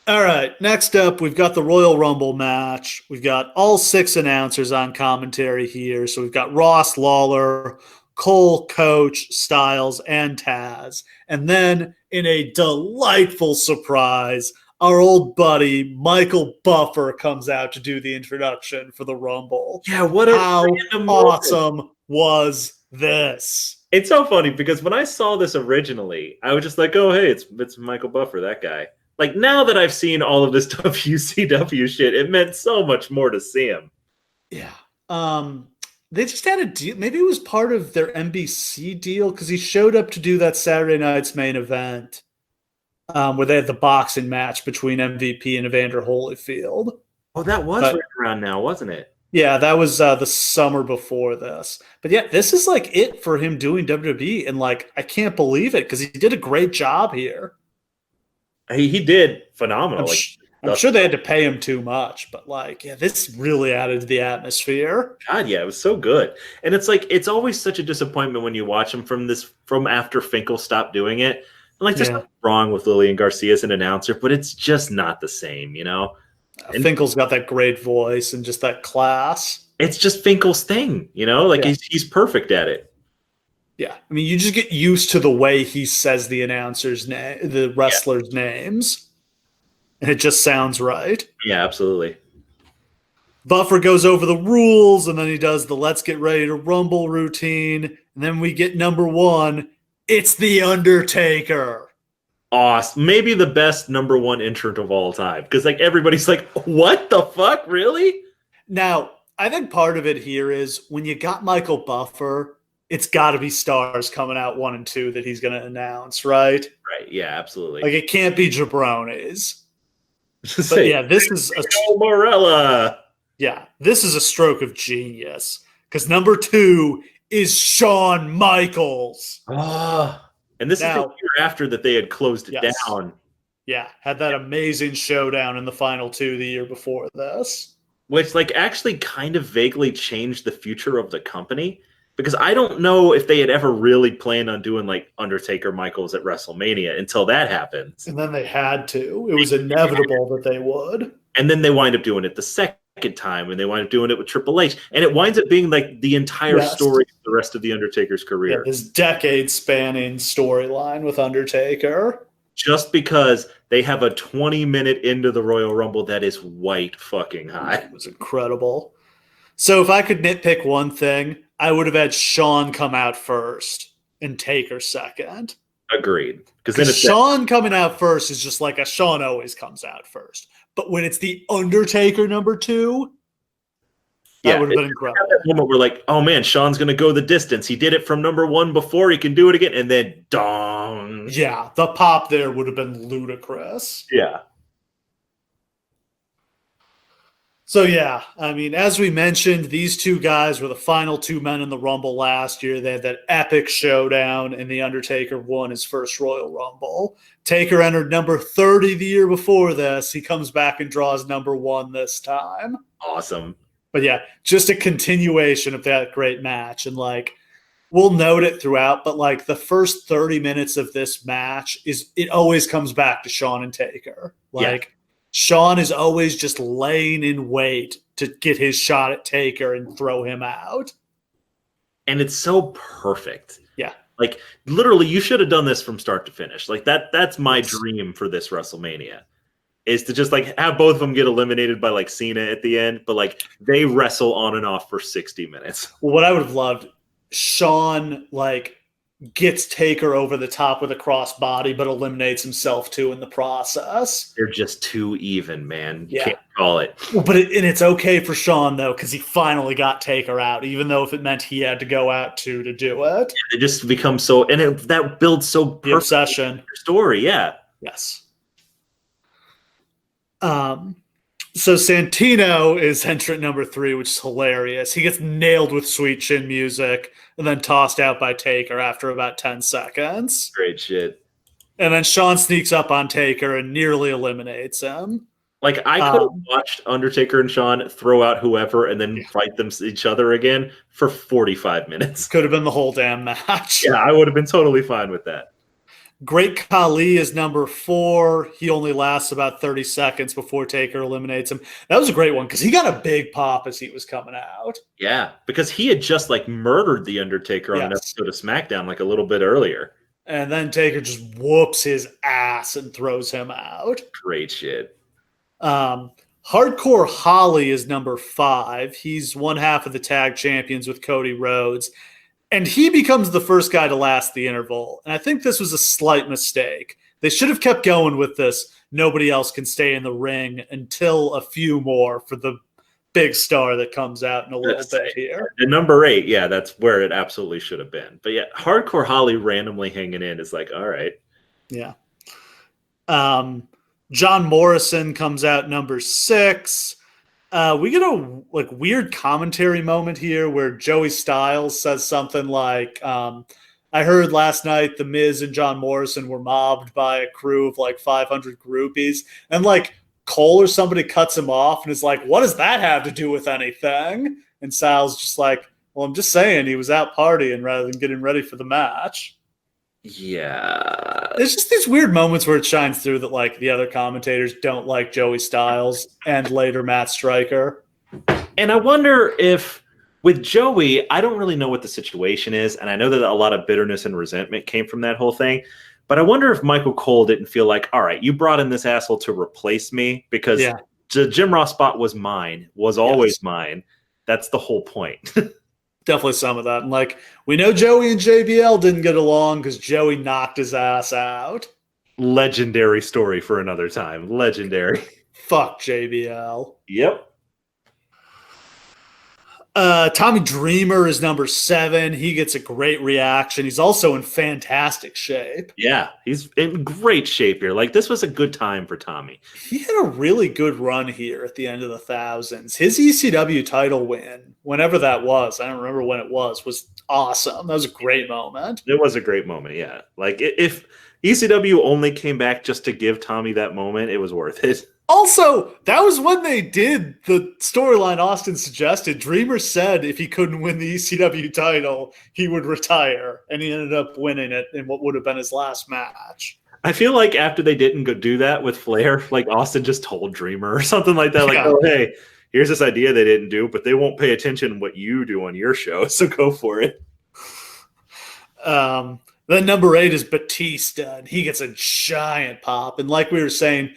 All right, next up, we've got the Royal Rumble match. We've got all 6 announcers on commentary here. So we've got Ross, Lawler, Cole, Coach, Styles, and Taz. And then, in a delightful surprise, our old buddy Michael Buffer comes out to do the introduction for the Rumble. Yeah, what a How random awesome moment. was this? It's so funny because when I saw this originally, I was just like, oh, hey, it's Michael Buffer, that guy. Like, now that I've seen all of this WCW shit, it meant so much more to see him. Yeah. They just had a deal. Maybe it was part of their NBC deal because he showed up to do that Saturday night's main event where they had the boxing match between MVP and Evander Holyfield. Oh, that was right around now, wasn't it? Yeah, that was the summer before this. But yeah, this is like it for him doing WWE. And like, I can't believe it because he did a great job here. He did phenomenal. I'm sure they had to pay him too much, but like, yeah, this really added to the atmosphere. God, yeah, it was so good. And it's like, it's always such a disappointment when you watch him from after Finkel stopped doing it. And like, there's nothing wrong with Lillian Garcia as an announcer, but it's just not the same, you know? And Finkel's got that great voice and just that class. It's just Finkel's thing, you know? Like, he's perfect at it. Yeah, I mean, you just get used to the way he says the announcers' name, the wrestlers' names, and it just sounds right. Yeah, absolutely. Buffer goes over the rules, and then he does the "Let's get ready to rumble" routine, and then we get number 1. It's the Undertaker. Awesome, maybe the best number 1 entrant of all time, because like everybody's like, "What the fuck, really?" Now, I think part of it here is when you got Michael Buffer. It's got to be stars coming out 1 and 2 that he's going to announce, right? Right. Yeah, absolutely. Like, it can't be jabronis. But yeah, this is Morella. Yeah, this is a stroke of genius because number 2 is Shawn Michaels. And this is the year after that they had closed it down. Yeah, had that amazing showdown in the final 2 the year before this. Which like actually kind of vaguely changed the future of the company. Because I don't know if they had ever really planned on doing like Undertaker Michaels at WrestleMania until that happens. And then they had to. It was inevitable that they would. And then they wind up doing it the second time, and they wind up doing it with Triple H. And it winds up being like the entire story of the rest of the Undertaker's career. Yeah, this decade-spanning storyline with Undertaker. Just because they have a 20-minute into the Royal Rumble that is white fucking hot. It was incredible. So if I could nitpick one thing, I would have had Shawn come out first and Taker second. Agreed. Because Shawn coming out first is just like a Shawn always comes out first. But when it's the Undertaker number 2, that would have been incredible. That moment where like, oh man, Shawn's going to go the distance. He did it from number 1 before. He can do it again. And then dong. Yeah, the pop there would have been ludicrous. Yeah. So, yeah, I mean, as we mentioned, these 2 guys were the final 2 men in the Rumble last year. They had that epic showdown, and The Undertaker won his first Royal Rumble. Taker entered number 30 the year before this. He comes back and draws number 1 this time. Awesome. But, yeah, just a continuation of that great match. And, like, we'll note it throughout, but, like, the first 30 minutes of this match, it always comes back to Shawn and Taker. Like, Shawn is always just laying in wait to get his shot at Taker and throw him out. And it's so perfect. Yeah. Like, literally, you should have done this from start to finish. Like, that's my dream for this WrestleMania, is to just, like, have both of them get eliminated by, like, Cena at the end, but, like, they wrestle on and off for 60 minutes. Well, what I would have loved, Shawn, like, gets Taker over the top with a crossbody, but eliminates himself too in the process. They're just too even, man. You can't call it. Well, but it's okay for Shawn though, because he finally got Taker out, even though if it meant he had to go out too to do it. It just becomes so, and that builds so the obsession story. Yeah. Yes. So Santino is entrant number 3, which is hilarious. He gets nailed with Sweet Chin music and then tossed out by Taker after about 10 seconds. Great shit. And then Shawn sneaks up on Taker and nearly eliminates him. Like, I could have watched Undertaker and Shawn throw out whoever and then fight them each other again for 45 minutes. Could have been the whole damn match. Yeah, I would have been totally fine with that. Great Khali is number 4. He only lasts about 30 seconds before Taker eliminates him. That was a great one because he got a big pop as he was coming out. Yeah, because he had just like murdered the Undertaker on an episode of SmackDown like a little bit earlier. And then Taker just whoops his ass and throws him out. Great shit. Hardcore Holly is number 5. He's one half of the tag champions with Cody Rhodes. And he becomes the first guy to last the interval. And I think this was a slight mistake. They should have kept going with this. Nobody else can stay in the ring until a few more for the big star that comes out in a little bit here. And number 8, yeah, that's where it absolutely should have been. But yeah, Hardcore Holly randomly hanging in is like, all right. Yeah. John Morrison comes out number 6. We get a weird commentary moment here where Joey Styles says something like, I heard last night The Miz and John Morrison were mobbed by a crew of like 500 groupies. And like Cole or somebody cuts him off and is like, what does that have to do with anything? And Styles just like, well, I'm just saying he was out partying rather than getting ready for the match. Yeah. There's just these weird moments where it shines through that like the other commentators don't like Joey Styles and later Matt Stryker. And I wonder if with Joey, I don't really know what the situation is. And I know that a lot of bitterness and resentment came from that whole thing. But I wonder if Michael Cole didn't feel like, all right, you brought in this asshole to replace me because the Jim Ross spot was mine, was always mine. That's the whole point. Definitely some of that. And like, we know Joey and JBL didn't get along because Joey knocked his ass out. Legendary story for another time. Legendary. Fuck JBL. Yep. Tommy Dreamer is number 7. He gets a great reaction. He's also in fantastic shape. Yeah, he's in great shape here. Like, this was a good time for Tommy. He had a really good run here at the end of the thousands. His ECW title win, whenever that was, I don't remember when it was awesome. That was a great moment. It was a great moment, yeah. Like, if ECW only came back just to give Tommy that moment, it was worth it. Also, that was when they did the storyline Austin suggested. Dreamer said if he couldn't win the ECW title, he would retire. And he ended up winning it in what would have been his last match. I feel like after they didn't go do that with Flair, like Austin just told Dreamer or something like that. Like, oh, hey, here's this idea they didn't do, but they won't pay attention to what you do on your show. So go for it. Then number 8 is Batista, and he gets a giant pop. And like we were saying,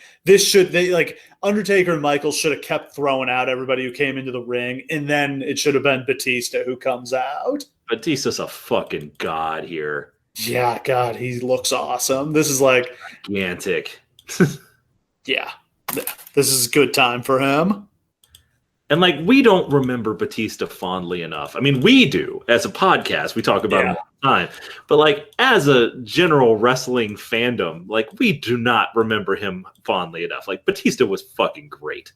Undertaker and Michaels should have kept throwing out everybody who came into the ring, and then it should have been Batista who comes out. Batista's a fucking god here. Yeah, God, he looks awesome. This is like gigantic. Yeah, this is a good time for him. And like, we don't remember Batista fondly enough. I mean, we do as a podcast. We talk about him all the time. But like, as a general wrestling fandom, like, we do not remember him fondly enough. Like, Batista was fucking great.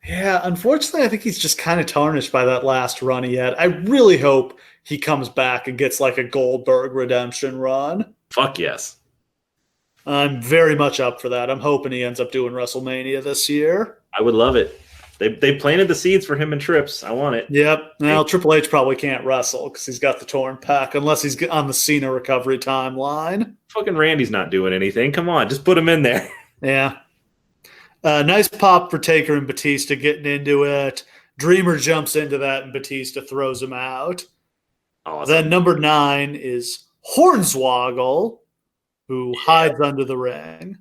Yeah, unfortunately, I think he's just kind of tarnished by that last run he had. I really hope he comes back and gets like a Goldberg redemption run. Fuck yes. I'm very much up for that. I'm hoping he ends up doing WrestleMania this year. I would love it. They planted the seeds for him and Trips. I want it. Yep. Now Triple H probably can't wrestle because he's got the torn pec unless he's on the Cena recovery timeline. Fucking Randy's not doing anything. Come on, just put him in there. Yeah. Nice pop for Taker and Batista getting into it. Dreamer jumps into that and Batista throws him out. Awesome. Then number 9 is Hornswoggle, who hides under the ring.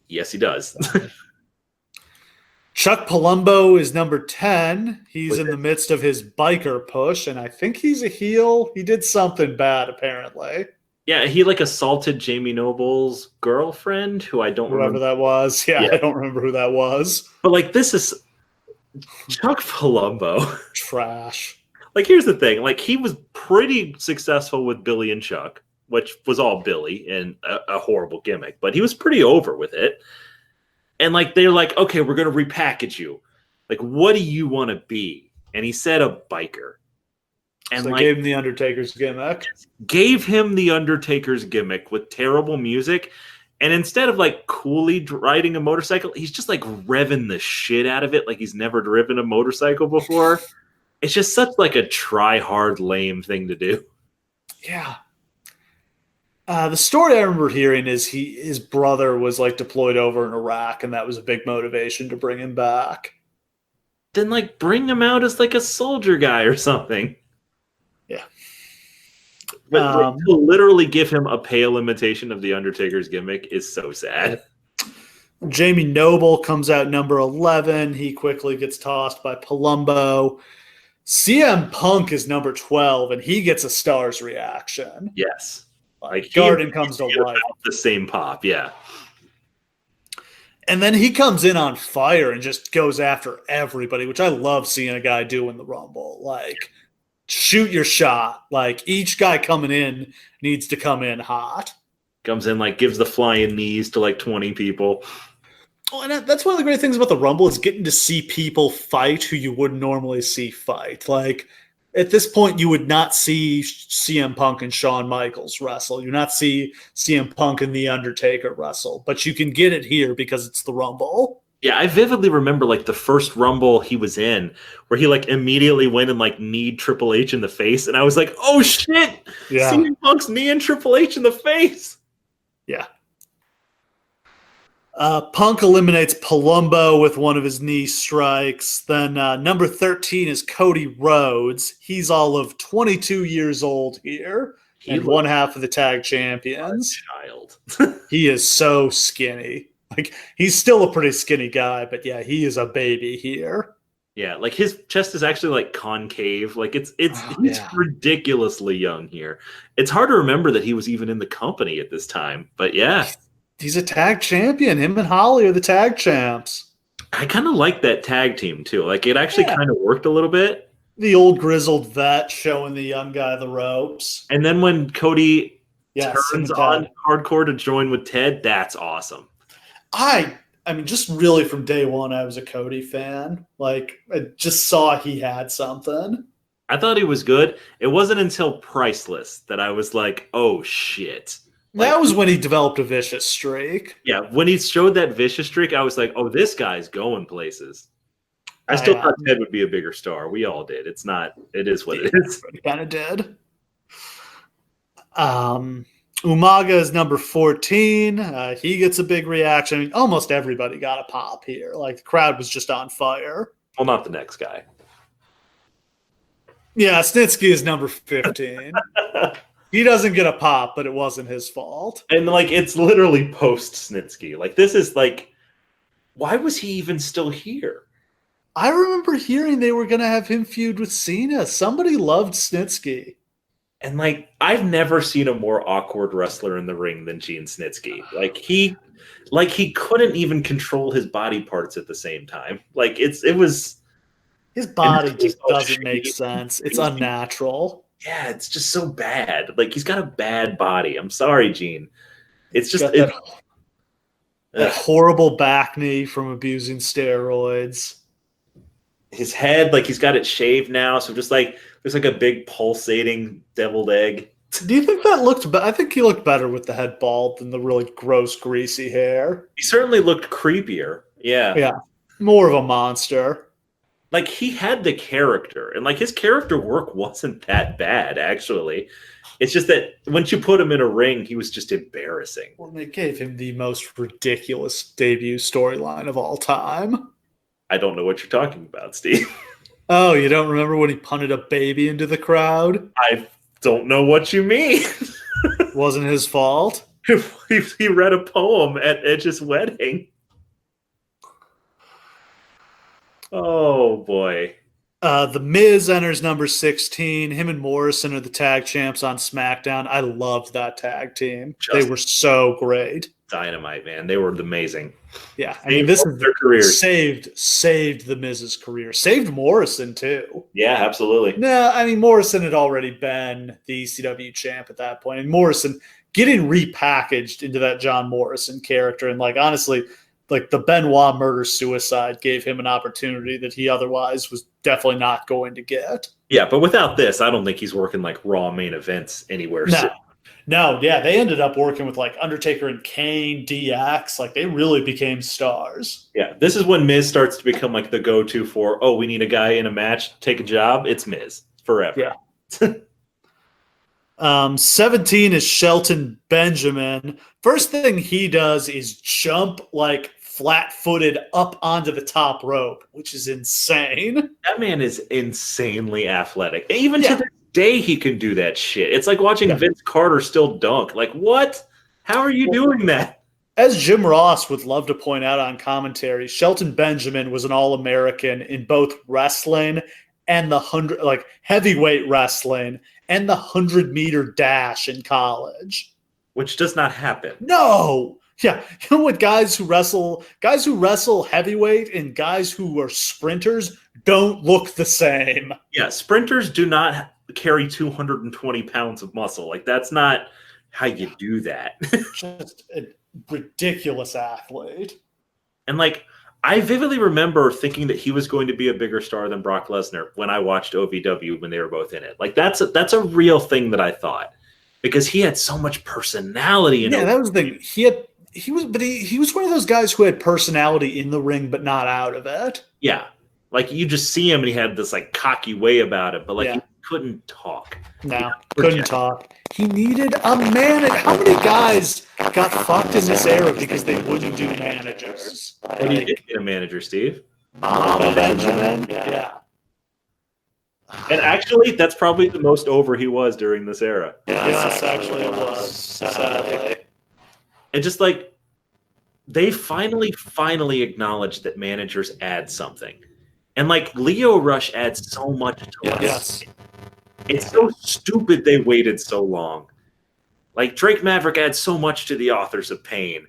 Yes, he does. Chuck Palumbo is number 10. He's in the midst of his biker push, and I think he's a heel. He did something bad, apparently. Yeah, he like assaulted Jamie Noble's girlfriend, who I don't remember. Whoever that was. Yeah, I don't remember who that was. But like, this is Chuck Palumbo. Trash. Like, here's the thing. Like, he was pretty successful with Billy and Chuck, which was all Billy and a horrible gimmick, but he was pretty over with it. And like, they're like, okay, we're going to repackage you. Like, what do you want to be? And he said a biker. And so they gave him the Undertaker's gimmick. Gave him the Undertaker's gimmick with terrible music. And instead of like coolly riding a motorcycle, he's just like revving the shit out of it like he's never driven a motorcycle before. It's just such like a try hard lame thing to do. Yeah. The story I remember hearing is his brother was like deployed over in Iraq, and that was a big motivation to bring him back. Then like bring him out as like a soldier guy or something. Yeah. But like, to literally give him a pale imitation of the Undertaker's gimmick is so sad. Jamie Noble comes out number 11. He quickly gets tossed by Palumbo. CM Punk is number 12, and he gets a Stars reaction. Yes. Like Garden comes to life. The same pop, yeah. And then he comes in on fire and just goes after everybody, which I love seeing a guy do in the Rumble. Like, shoot your shot. Like, each guy coming in needs to come in hot. Comes in, like, gives the flying knees to, like, 20 people. Oh, and that's one of the great things about the Rumble is getting to see people fight who you wouldn't normally see fight. Like, at this point, you would not see CM Punk and Shawn Michaels wrestle. You not see CM Punk and The Undertaker wrestle. But you can get it here because it's the Rumble. Yeah, I vividly remember, like, the first Rumble he was in where he, like, immediately went and, like, kneed Triple H in the face. And I was like, oh, shit! Yeah. CM Punk's kneeing Triple H in the face! Yeah. Punk eliminates Palumbo with one of his knee strikes. Then number 13 is Cody Rhodes. He's all of 22 years old here and one half of the tag champions. Child. He is so skinny. Like, he's still a pretty skinny guy, but yeah, he is a baby here. Yeah, like his chest is actually like concave. Like he's ridiculously young here. It's hard to remember that he was even in the company at this time, but yeah. He's a tag champion. Him and Holly are the tag champs. I kind of like that tag team too. Like it actually kind of worked a little bit. The old grizzled vet showing the young guy the ropes. And then when Cody turns on hardcore to join with Ted, that's awesome. I mean, just really from day one, I was a Cody fan. Like, I just saw he had something. I thought he was good. It wasn't until Priceless that I was like, oh shit. That was when he developed a vicious streak. Yeah, when he showed that vicious streak, I was like, oh, this guy's going places. I still thought Ted would be a bigger star. We all did. It is what it is. He kind of did. Umaga is number 14. He gets a big reaction. I mean, almost everybody got a pop here. Like, the crowd was just on fire. Well, not the next guy. Yeah, Snitsky is number 15. He doesn't get a pop, but it wasn't his fault. And, like, it's literally post-Snitsky. Like, this is, like, why was he even still here? I remember hearing they were going to have him feud with Cena. Somebody loved Snitsky. And, like, I've never seen a more awkward wrestler in the ring than Gene Snitsky. Like, he couldn't even control his body parts at the same time. Like, it was... His body just doesn't make sense. It's unnatural. Yeah, it's just so bad. Like, he's got a bad body. I'm sorry, Gene. It's just that horrible back knee from abusing steroids. His head, like, he's got it shaved now, so just like there's like a big pulsating deviled egg. Do you think that looked I think he looked better with the head bald than the really gross, greasy hair. He certainly looked creepier. Yeah. Yeah. More of a monster. Like, he had the character, and like his character work wasn't that bad, actually. It's just that once you put him in a ring, he was just embarrassing. Well, they gave him the most ridiculous debut storyline of all time. I don't know what you're talking about, Steve. Oh, you don't remember when he punted a baby into the crowd? I don't know what you mean. Wasn't his fault. He read a poem at Edge's wedding. Oh, boy. The Miz enters number 16. Him and Morrison are the tag champs on SmackDown. I loved that tag team. They were so great. Dynamite, man. They were amazing. Yeah. I mean, this is their careers. Saved the Miz's career. Saved Morrison, too. Yeah, absolutely. No, I mean, Morrison had already been the ECW champ at that point. And Morrison getting repackaged into that John Morrison character. And, like, honestly, like, the Benoit murder-suicide gave him an opportunity that he otherwise was definitely not going to get. Yeah, but without this, I don't think he's working, like, Raw main events anywhere soon. No, yeah, they ended up working with, like, Undertaker and Kane, DX. Like, they really became stars. Yeah, this is when Miz starts to become, like, the go-to for, oh, we need a guy in a match, take a job. It's Miz forever. Yeah. 17 is Shelton Benjamin. First thing he does is jump like flat-footed up onto the top rope, which is insane. That man is insanely athletic. Even to this day, he can do that shit. It's like watching Vince Carter still dunk. Like, what? How are you doing that? As Jim Ross would love to point out on commentary, Shelton Benjamin was an All-American in both wrestling and the heavyweight wrestling and the 100-meter dash in college. Which does not happen. No. Yeah, you know what? Guys who wrestle heavyweight and guys who are sprinters don't look the same. Yeah, sprinters do not carry 220 pounds of muscle. Like, that's not how you do that. Just a ridiculous athlete. And like, I vividly remember thinking that he was going to be a bigger star than Brock Lesnar when I watched OVW when they were both in it. Like, that's a real thing that I thought, because he had so much personality. That was the thing. He was one of those guys who had personality in the ring, but not out of it. Yeah. Like, you just see him and he had this like cocky way about it, but like he couldn't talk. No, couldn't talk. He needed a manager. How many guys got fucked in this era because they wouldn't do managers? When you did get a manager, Steve. Benjamin. Yeah. And actually, that's probably the most over he was during this era. Yes, actually it was. Sadly. And just like, they finally acknowledged that managers add something. And like, Leo Rush adds so much to us. Yes. It's so stupid they waited so long. Like, Drake Maverick adds so much to the Authors of Pain.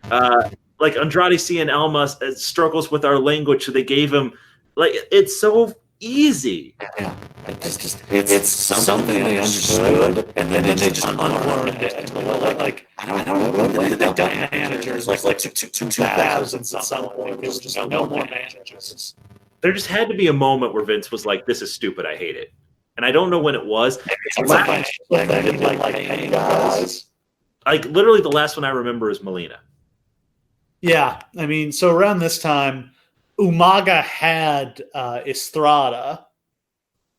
Like, Andrade Cien Almas struggles with our language, so they gave him, like, it's so easy. Yeah. It's something they understood, and then they just unlearned it. Like I don't know when they got managers, like 2000s at some point. There was just no more managers. There just had to be a moment where Vince was like, "This is stupid. I hate it." And I don't know when it was. Like, literally, the last one I remember is Melina. Yeah, I mean, so around this time, Umaga had Estrada,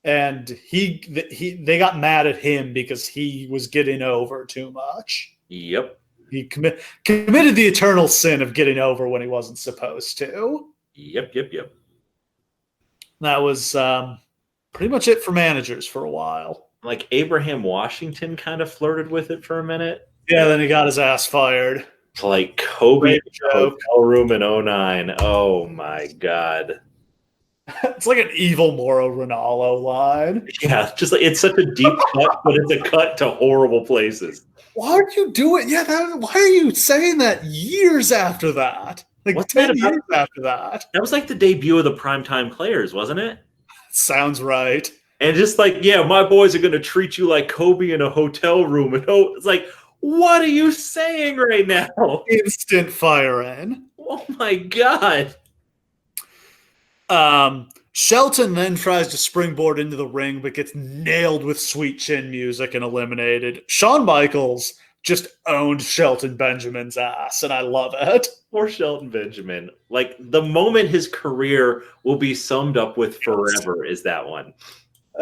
and they got mad at him because he was getting over too much. Yep. He committed the eternal sin of getting over when he wasn't supposed to. Yep. That was pretty much it for managers for a while. Like, Abraham Washington kind of flirted with it for a minute. Yeah, then he got his ass fired. Like Kobe in the hotel room in 2009. Oh my God. It's like an evil Mauro Ranallo line. Yeah, just like, it's such a deep cut, but it's a cut to horrible places. Why are you doing? Yeah, why are you saying that years after that? Like, What's 10 that about? years after that. That was like the debut of the Primetime Players, wasn't it? Sounds right. And just like, yeah, my boys are going to treat you like Kobe in a hotel room. And it's like, what are you saying right now? Instant firing. Oh my God. Shelton then tries to springboard into the ring, but gets nailed with Sweet Chin music and eliminated. Shawn Michaels just owned Shelton Benjamin's ass, and I love it. Poor Shelton Benjamin. Like, the moment his career will be summed up with forever is that one.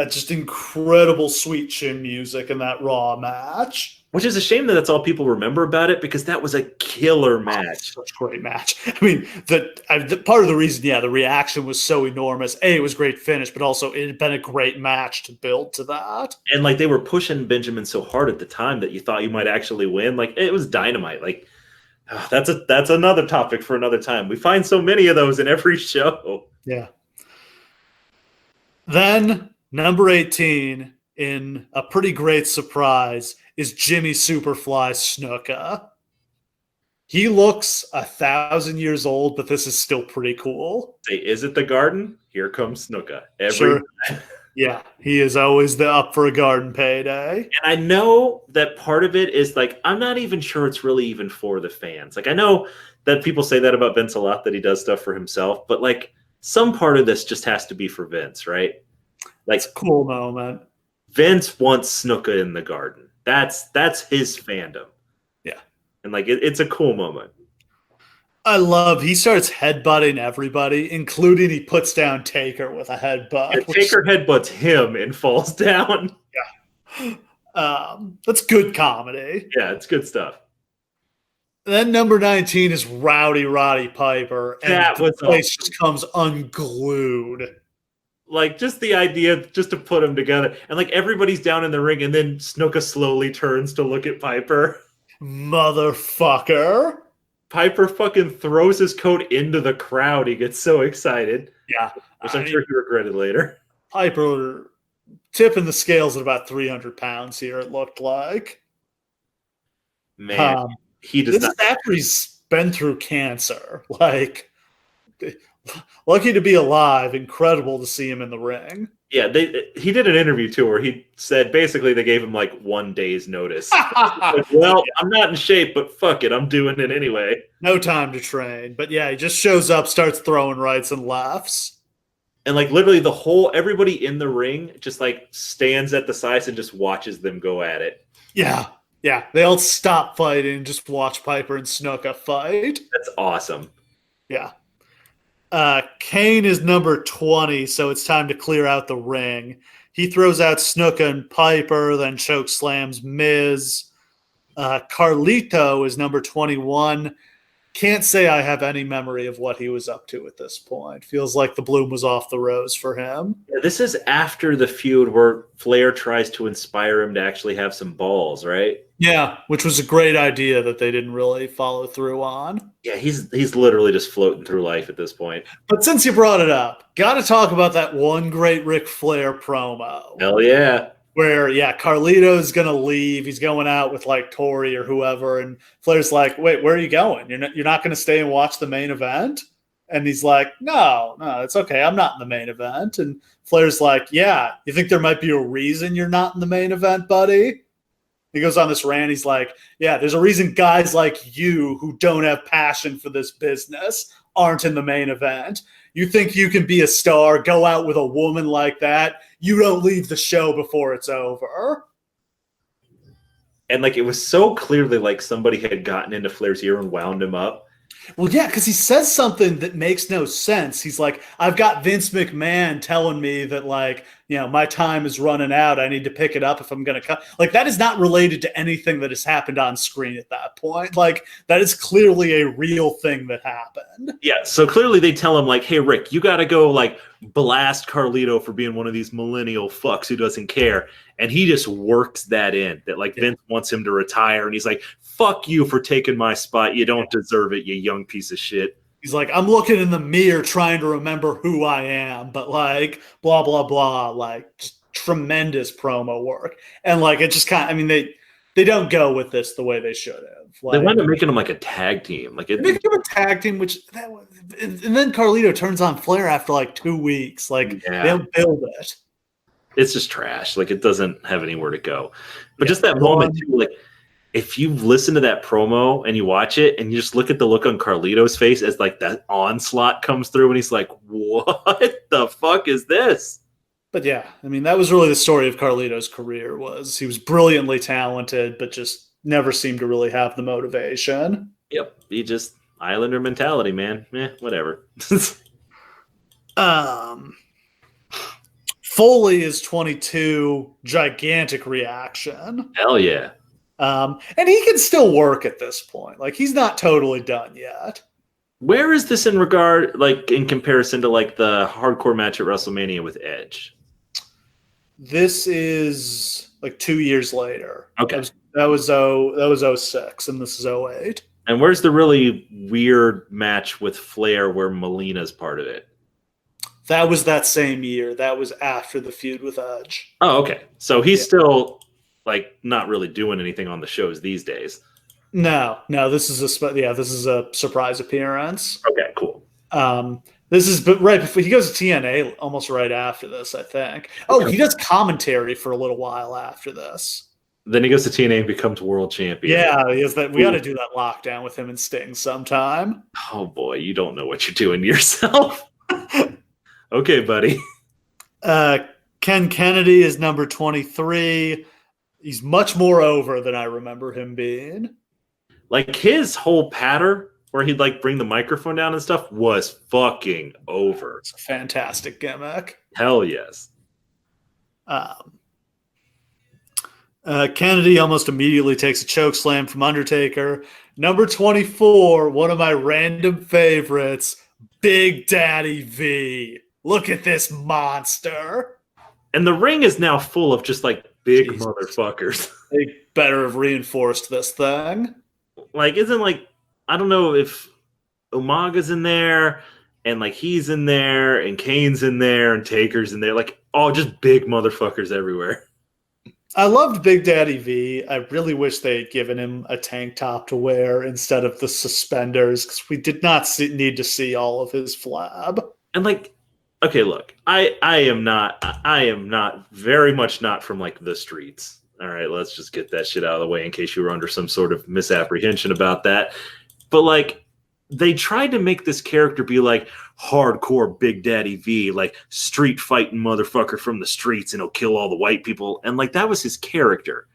Just incredible Sweet Chin music in that Raw match. Which is a shame that that's all people remember about it, because that was a killer match. Such a great match. I mean, the part of the reason, the reaction was so enormous. It was a great finish, but also it had been a great match to build to that. And like, they were pushing Benjamin so hard at the time that you thought you might actually win. Like, it was dynamite. Like, that's another topic for another time. We find so many of those in every show. Yeah. Then number 18, in a pretty great surprise, is Jimmy Superfly Snuka. He looks 1,000 years old, but this is still pretty cool. Say, is it the Garden? Here comes Snuka. Sure. Yeah, he is always up for a Garden payday. And I know that part of it is like, I'm not even sure it's really even for the fans. Like, I know that people say that about Vince a lot, that he does stuff for himself, but like, some part of this just has to be for Vince, right? Like, it's a cool moment. Vince wants Snuka in the Garden. That's his fandom. Yeah. And like, it's a cool moment. I love he starts headbutting everybody, including he puts down Taker with a headbutt. And Taker headbutts him and falls down. Yeah. That's good comedy. Yeah, it's good stuff. Then number 19 is Rowdy Roddy Piper, and That the was place awesome. just comes unglued. Like, just the idea just to put them together. And, like, everybody's down in the ring, and then Snuka slowly turns to look at Piper. Motherfucker. Piper fucking throws his coat into the crowd. He gets so excited. Yeah. Which I'm sure he regretted later. Piper tipping the scales at about 300 pounds here, it looked like. Man, he does this not. Is after he's been through cancer. Like, lucky to be alive. Incredible to see him in the ring. Yeah, he did an interview too where he said basically they gave him like 1 day's notice. Like, well, I'm not in shape, but fuck it, I'm doing it anyway. No time to train. But yeah, he just shows up, starts throwing rights and lefts. And like literally everybody in the ring just like stands at the sides and just watches them go at it. Yeah. Yeah. They all stop fighting and just watch Piper and Snuka fight. That's awesome. Yeah. Kane is number 20, so it's time to clear out the ring. He throws out Snuka and Piper, then choke slams Miz. Carlito is number 21. Can't say I have any memory of what he was up to at this point. Feels like the bloom was off the rose for him. Yeah, this is after the feud where Flair tries to inspire him to actually have some balls, right? Yeah, which was a great idea that they didn't really follow through on. Yeah, he's literally just floating through life at this point. But since you brought it up, got to talk about that one great Ric Flair promo. Hell yeah. Where, yeah, Carlito's going to leave. He's going out with, like, Tori or whoever. And Flair's like, wait, where are you going? You're not going to stay and watch the main event? And he's like, no, it's okay. I'm not in the main event. And Flair's like, yeah, you think there might be a reason you're not in the main event, buddy? He goes on this rant. He's like, yeah, there's a reason guys like you who don't have passion for this business aren't in the main event. You think you can be a star, go out with a woman like that, you don't leave the show before it's over. And like it was so clearly like somebody had gotten into Flair's ear and wound him up. Well, yeah, because he says something that makes no sense. He's like, I've got Vince McMahon telling me that, like, my time is running out. I need to pick it up if I'm going to cut. Like, that is not related to anything that has happened on screen at that point. Like, that is clearly a real thing that happened. Yeah, so clearly they tell him, like, hey, Rick, you got to go, like, blast Carlito for being one of these millennial fucks who doesn't care. And he just works that in, that, like, Vince wants him to retire. And he's like, fuck you for taking my spot. You don't deserve it, you young piece of shit. He's like, I'm looking in the mirror trying to remember who I am, but like, blah, blah, blah, like tremendous promo work. And like, it just kind of, they don't go with this the way they should have. Like, they wound up making them like a tag team. Like it, they make them a tag team, and then Carlito turns on Flair after like 2 weeks. Like, they don't build it. It's just trash. Like, it doesn't have anywhere to go. But just that moment, too, like, if you listen to that promo and you watch it and you just look at the look on Carlito's face as like that onslaught comes through and he's like, what the fuck is this? But yeah, that was really the story of Carlito's career. Was he was brilliantly talented, but just never seemed to really have the motivation. Yep. He just Islander mentality, man. Whatever. Foley is 22, gigantic reaction. Hell yeah. And he can still work at this point. Like, he's not totally done yet. Where is this in regard, like, in comparison to, like, the hardcore match at WrestleMania with Edge? This is, like, 2 years later. Okay. That was 06, and this is 08. And where's the really weird match with Flair where Melina's part of it? That was that same year. That was after the feud with Edge. Oh, okay. So he's still... like not really doing anything on the shows these days. No, this is a surprise appearance. Okay, cool. This is right before he goes to TNA, almost right after this, I think. Oh, he does commentary for a little while after this. Then he goes to TNA and becomes world champion. Yeah, he is that. We got to do that lockdown with him and Sting sometime. Oh boy, you don't know what you're doing to yourself. Okay, buddy. Ken Kennedy is number 23. He's much more over than I remember him being. Like his whole pattern where he'd like bring the microphone down and stuff was fucking over. It's a fantastic gimmick. Hell yes. Kennedy almost immediately takes a choke slam from Undertaker. Number 24, one of my random favorites, Big Daddy V. Look at this monster. And the ring is now full of just like big Jesus. motherfuckers. They better have reinforced this thing. Like, isn't like, I don't know if Umaga's in there and like he's in there and Kane's in there and Taker's in there. Like, oh, just big motherfuckers everywhere. I loved Big Daddy V. I really wish they had given him a tank top to wear instead of the suspenders because we did not need to see all of his flab. And like, okay, look, I am not very much not from like the streets. All right, let's just get that shit out of the way in case you were under some sort of misapprehension about that. But like, they tried to make this character be like hardcore Big Daddy V, like street fighting motherfucker from the streets and he'll kill all the white people. And like, that was his character.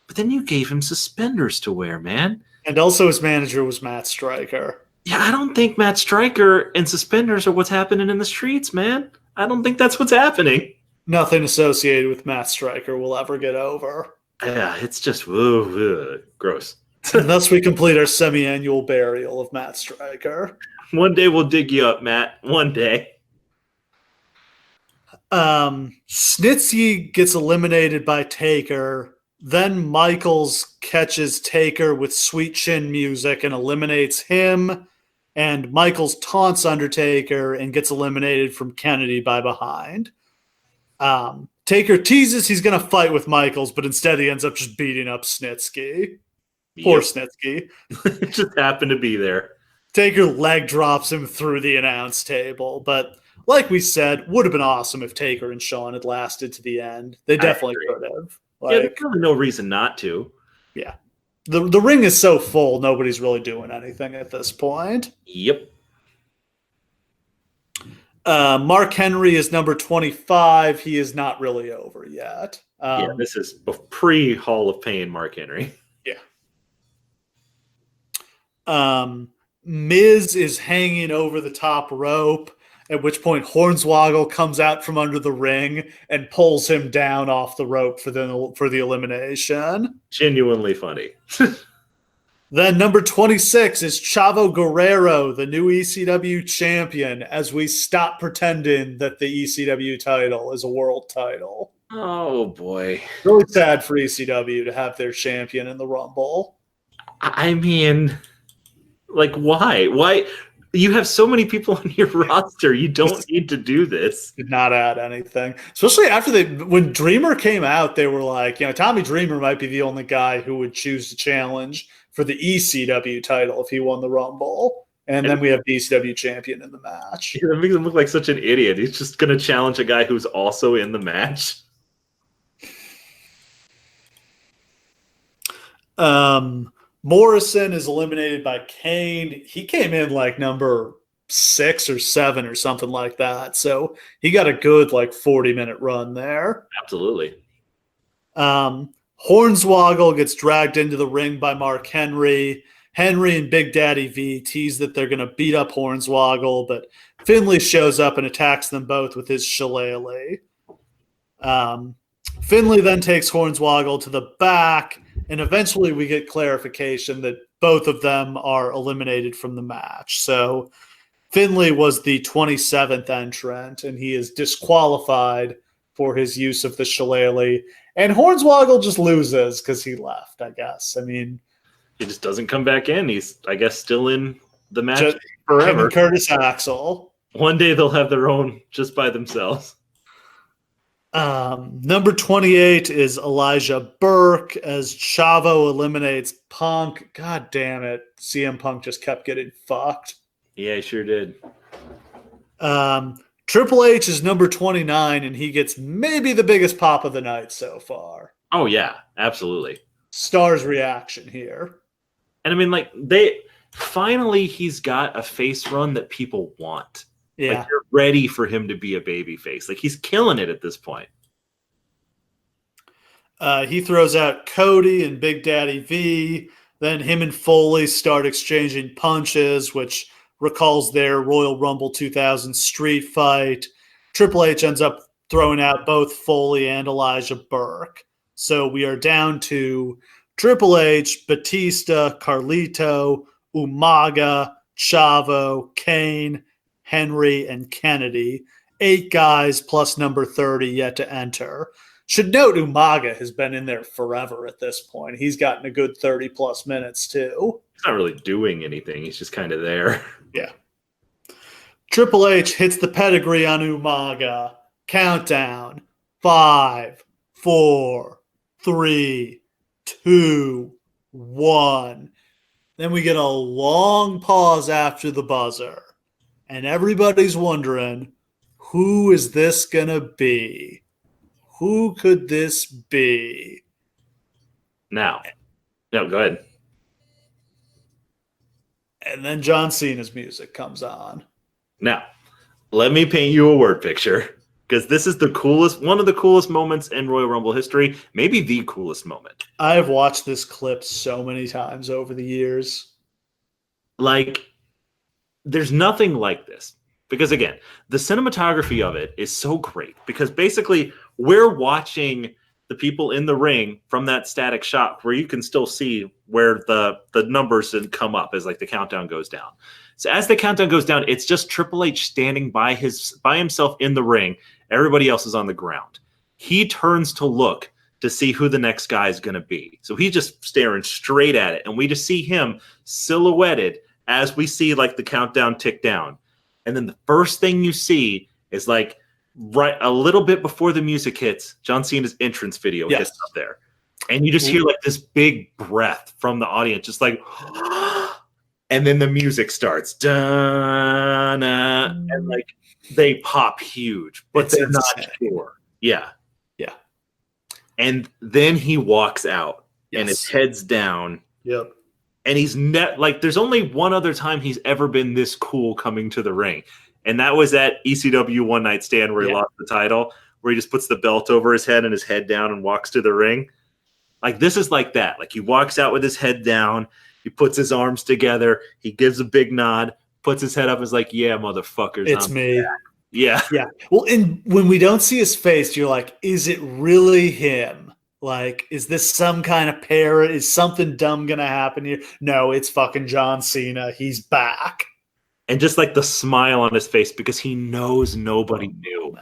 But then you gave him suspenders to wear, man. And also his manager was Matt Stryker. Yeah, I don't think Matt Stryker and suspenders are what's happening in the streets, man. I don't think that's what's happening. Nothing associated with Matt Stryker will ever get over. Yeah, it's just gross. And thus we complete our semi-annual burial of Matt Stryker. One day we'll dig you up, Matt. One day. Snitsky gets eliminated by Taker. Then Michaels catches Taker with sweet chin music and eliminates him. And Michaels taunts Undertaker and gets eliminated from Kennedy by behind. Taker teases he's going to fight with Michaels, but instead he ends up just beating up Snitsky. Poor Snitsky. It just happened to be there. Taker leg drops him through the announce table. But like we said, would have been awesome if Taker and Shawn had lasted to the end. They definitely could have. Yeah, there's really no reason not to. Yeah. The ring is so full, nobody's really doing anything at this point. Yep. Mark Henry is number 25. He is not really over yet. Yeah, this is pre-Hall of Pain Mark Henry. Miz is hanging over the top rope, at which point Hornswoggle comes out from under the ring and pulls him down off the rope for the elimination. Genuinely funny. Then number 26 is Chavo Guerrero, the new ECW champion, as we stop pretending that the ECW title is a world title. Oh, boy. Really sad for ECW to have their champion in the Rumble. I mean, like, why? Why? You have so many people on your roster. You don't need to do this. Did not add anything. Especially after when Dreamer came out, they were like, Tommy Dreamer might be the only guy who would choose to challenge for the ECW title if he won the Rumble. And then we have the ECW champion in the match. That makes him look like such an idiot. He's just going to challenge a guy who's also in the match. Morrison is eliminated by Kane. He came in like number 6 or 7 or something like that. So he got a good 40-minute run there. Absolutely. Hornswoggle gets dragged into the ring by Mark Henry. Henry and Big Daddy V tease that they're going to beat up Hornswoggle, but Finlay shows up and attacks them both with his shillelagh. Finlay then takes Hornswoggle to the back, and eventually we get clarification that both of them are eliminated from the match. So Finlay was the 27th entrant, and he is disqualified for his use of the shillelagh. And Hornswoggle just loses because he left, I guess. I mean, he just doesn't come back in. He's, I guess, still in the match forever. Him and Curtis Axel. One day they'll have their own just by themselves. Number 28 is Elijah Burke as Chavo eliminates Punk. God damn it. CM Punk just kept getting fucked. Yeah, he sure did. Triple H is number 29, and he gets maybe the biggest pop of the night so far. Oh, yeah, absolutely. Stars reaction here. And I mean, finally he's got a face run that people want. Yeah. Like, you're ready for him to be a baby face. Like, he's killing it at this point. He throws out Cody and Big Daddy V. Then him and Foley start exchanging punches, which recalls their Royal Rumble 2000 street fight. Triple H ends up throwing out both Foley and Elijah Burke. So we are down to Triple H, Batista, Carlito, Umaga, Chavo, Kane, Henry, and Kennedy. 8 guys plus number 30 yet to enter. Should note Umaga has been in there forever at this point. He's gotten a good 30 plus minutes too. He's not really doing anything. He's just kind of there. Yeah. Triple H hits the pedigree on Umaga. Countdown. 5, 4, 3, 2, 1. Then we get a long pause after the buzzer. And everybody's wondering, who is this going to be? Who could this be? Now. No, go ahead. And then John Cena's music comes on. Now, let me paint you a word picture, because this is one of the coolest moments in Royal Rumble history, maybe the coolest moment. I have watched this clip so many times over the years. Like, there's nothing like this. Because, again, the cinematography of it is so great. Because, basically, we're watching the people in the ring from that static shot where you can still see where the numbers come up as, like, the countdown goes down. So as the countdown goes down, it's just Triple H standing by himself in the ring. Everybody else is on the ground. He turns to look to see who the next guy is going to be. So he's just staring straight at it. And we just see him silhouetted as we see, like, the countdown tick down. And then the first thing you see is, like, right a little bit before the music hits, John Cena's entrance video hits up there. And you just hear, like, this big breath from the audience, just like, and then the music starts. Da-na, and, like, they pop huge, but they're not sure. Yeah. Yeah. And then he walks out, and his head's down. Yep. And he's like, there's only one other time he's ever been this cool coming to the ring. And that was at ECW One Night Stand where he lost the title, where he just puts the belt over his head and his head down and walks to the ring. Like, this is like that. Like, he walks out with his head down. He puts his arms together. He gives a big nod, puts his head up and is like, yeah, motherfuckers. It's me. Back. Yeah. Yeah. Well, and when we don't see his face, you're like, is it really him? Like, is this some kind of parrot? Is something dumb going to happen here? No, it's fucking John Cena. He's back. And just, like, the smile on his face because he knows nobody knew.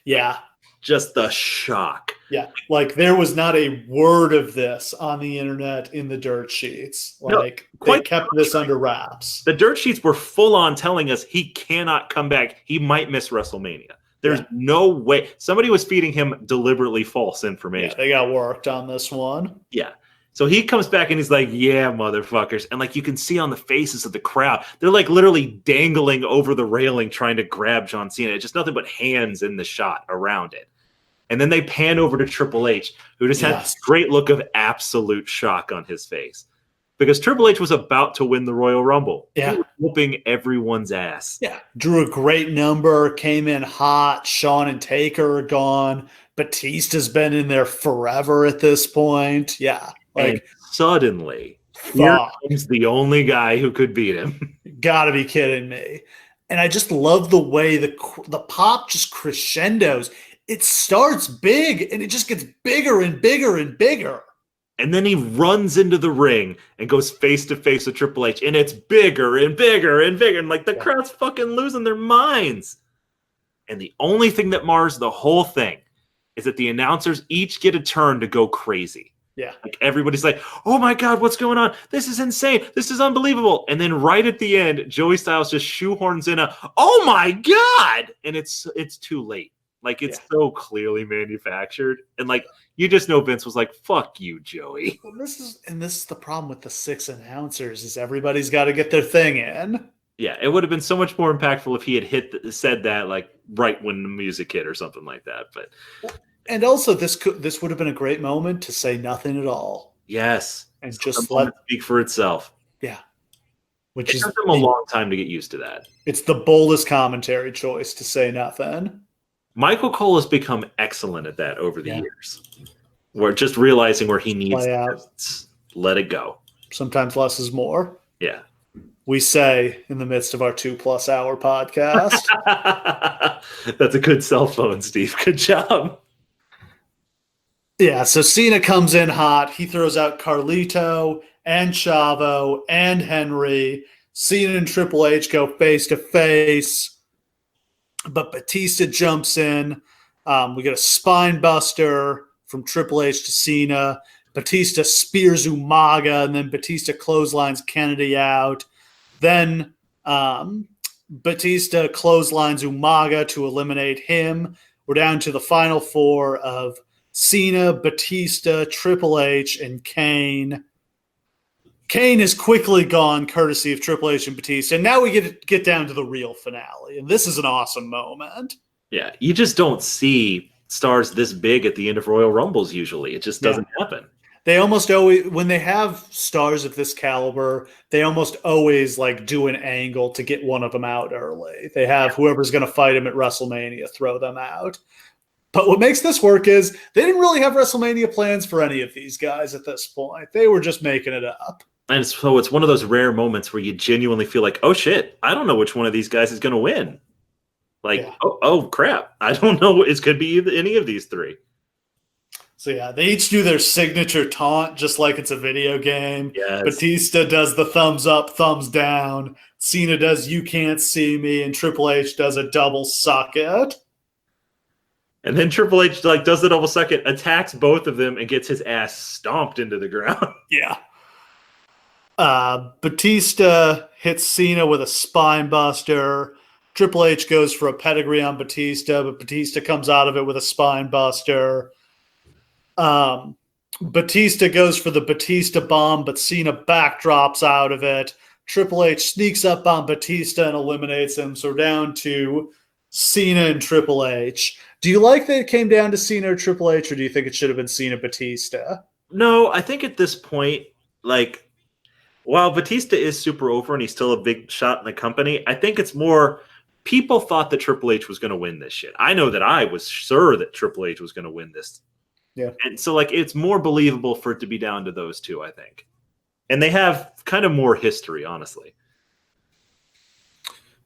Yeah. Just the shock. Yeah. Like, there was not a word of this on the internet in the dirt sheets. Like, they kept this under wraps. The dirt sheets were full on telling us he cannot come back. He might miss WrestleMania. There's no way. Somebody was feeding him deliberately false information. Yeah, they got worked on this one. Yeah. So he comes back and he's like, yeah, motherfuckers. And, like, you can see on the faces of the crowd, they're, like, literally dangling over the railing trying to grab John Cena. It's just nothing but hands in the shot around it. And then they pan over to Triple H, who just had this great look of absolute shock on his face. Because Triple H was about to win the Royal Rumble. Yeah. He was whooping everyone's ass. Yeah. Drew a great number, came in hot. Shawn and Taker are gone. Batista's been in there forever at this point. Yeah. Like, and suddenly, here comes the only guy who could beat him. Gotta be kidding me. And I just love the way the pop just crescendos. It starts big, and it just gets bigger and bigger and bigger. And then he runs into the ring and goes face to face with Triple H, and it's bigger and bigger and bigger. And, like, the crowd's fucking losing their minds. And the only thing that mars the whole thing is that the announcers each get a turn to go crazy. Yeah. Like, everybody's like, oh my God, what's going on? This is insane. This is unbelievable. And then right at the end, Joey Styles just shoehorns in oh my God. And it's too late. Like, it's so clearly manufactured. And, like, you just know Vince was like, fuck you, Joey. Well, this is the problem with the 6 announcers is everybody's got to get their thing in. Yeah, it would have been so much more impactful if he had said that, like, right when the music hit or something like that. But and also this would have been a great moment to say nothing at all. Yes. And just let it speak for itself. Yeah. Which took them a long time to get used to that. It's the boldest commentary choice to say nothing. Michael Cole has become excellent at that over the years. We're just realizing where he needs to let it go. Sometimes less is more. Yeah. We say in the midst of our 2+ hour podcast. That's a good cell phone, Steve. Good job. Yeah, so Cena comes in hot. He throws out Carlito and Chavo and Henry. Cena and Triple H go face to face, but Batista jumps in. We get a spine buster from Triple H to Cena. Batista spears Umaga, and then Batista clotheslines Kennedy out. Then Batista clotheslines Umaga to eliminate him. We're down to the final four of Cena, Batista, Triple H, and Kane. Kane is quickly gone, courtesy of Triple H and Batista. And now we get down to the real finale. And this is an awesome moment. Yeah, you just don't see stars this big at the end of Royal Rumbles usually. It just doesn't happen. They almost always, when they have stars of this caliber, they almost always like do an angle to get one of them out early. They have whoever's going to fight him at WrestleMania throw them out. But what makes this work is they didn't really have WrestleMania plans for any of these guys at this point. They were just making it up. And so it's one of those rare moments where you genuinely feel like, oh shit, I don't know which one of these guys is going to win. Like, oh crap, I don't know. It could be any of these three. So yeah, they each do their signature taunt just like it's a video game. Yes. Batista does the thumbs up, thumbs down. Cena does you can't see me, and Triple H does a double suck it. And then Triple H like does the double suck it, attacks both of them, and gets his ass stomped into the ground. Yeah. Batista hits Cena with a spine buster. Triple H goes for a pedigree on Batista, but Batista comes out of it with a spine buster. Batista goes for the Batista bomb, but Cena backdrops out of it. Triple H sneaks up on Batista and eliminates him. So we're down to Cena and Triple H. Do you like that it came down to Cena or Triple H, or do you think it should have been Cena Batista? No, I think at this point, like, while Batista is super over and he's still a big shot in the company, I think it's more people thought that Triple H was going to win this shit. I know that I was sure that Triple H was going to win this. Yeah. And so, like, it's more believable for it to be down to those two, I think. And they have kind of more history, honestly.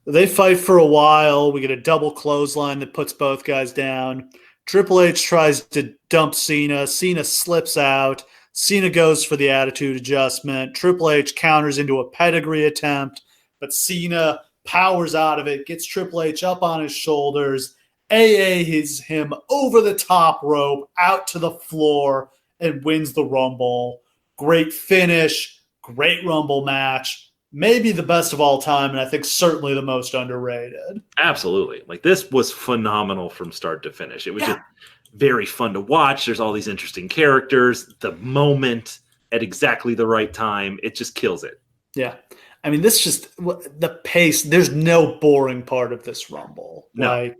They fight for a while. We get a double clothesline that puts both guys down. Triple H tries to dump Cena. Cena slips out. Cena goes for the attitude adjustment. Triple H counters into a pedigree attempt, but Cena powers out of it, gets Triple H up on his shoulders, AA's him over the top rope, out to the floor, and wins the Rumble. Great finish, great Rumble match. Maybe the best of all time, and I think certainly the most underrated. Absolutely. Like, this was phenomenal from start to finish. It was just very fun to watch. There's all these interesting characters. The moment at exactly the right time, it just kills it. Yeah. I mean, this just, the pace, there's no boring part of this Rumble. No. Like,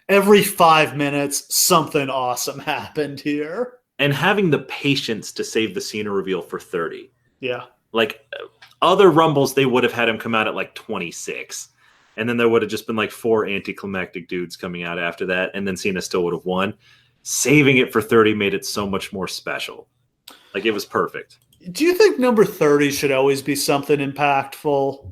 every 5 minutes, something awesome happened here. And having the patience to save the Cena reveal for 30. Yeah. Like, other Rumbles, they would have had him come out at like 26. And then there would have just been like 4 anticlimactic dudes coming out after that. And then Cena still would have won. Saving it for 30 made it so much more special. Like, it was perfect. Do you think number 30 should always be something impactful?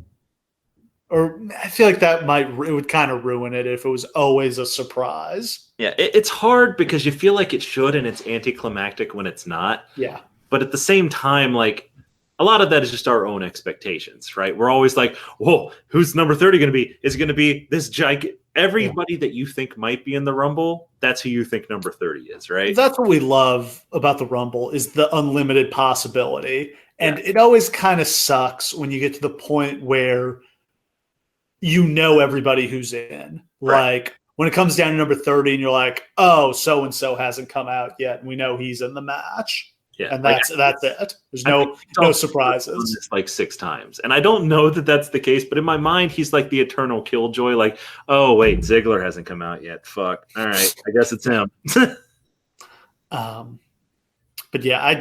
Or I feel like it would kind of ruin it if it was always a surprise. Yeah, it's hard because you feel like it should and it's anticlimactic when it's not. Yeah. But at the same time, like, a lot of that is just our own expectations, right? We're always like, whoa, who's number 30 going to be? Is it going to be this giant? Everybody that you think might be in the Rumble, that's who you think number 30 is, right? That's what we love about the Rumble is the unlimited possibility. And it always kind of sucks when you get to the point where you know everybody who's in. Right. Like, when it comes down to number 30 and you're like, oh, so-and-so hasn't come out yet, and we know he's in the match. Yeah, and that's it. There's no surprises. It's like 6 times. And I don't know that that's the case, but in my mind, he's like the eternal killjoy. Like, oh, wait, Ziggler hasn't come out yet. Fuck. All right. I guess it's him. But yeah,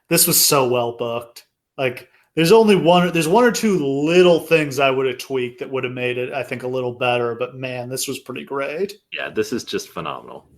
this was so well booked. Like, there's one or two little things I would have tweaked that would have made it, I think, a little better. But man, this was pretty great. Yeah, this is just phenomenal.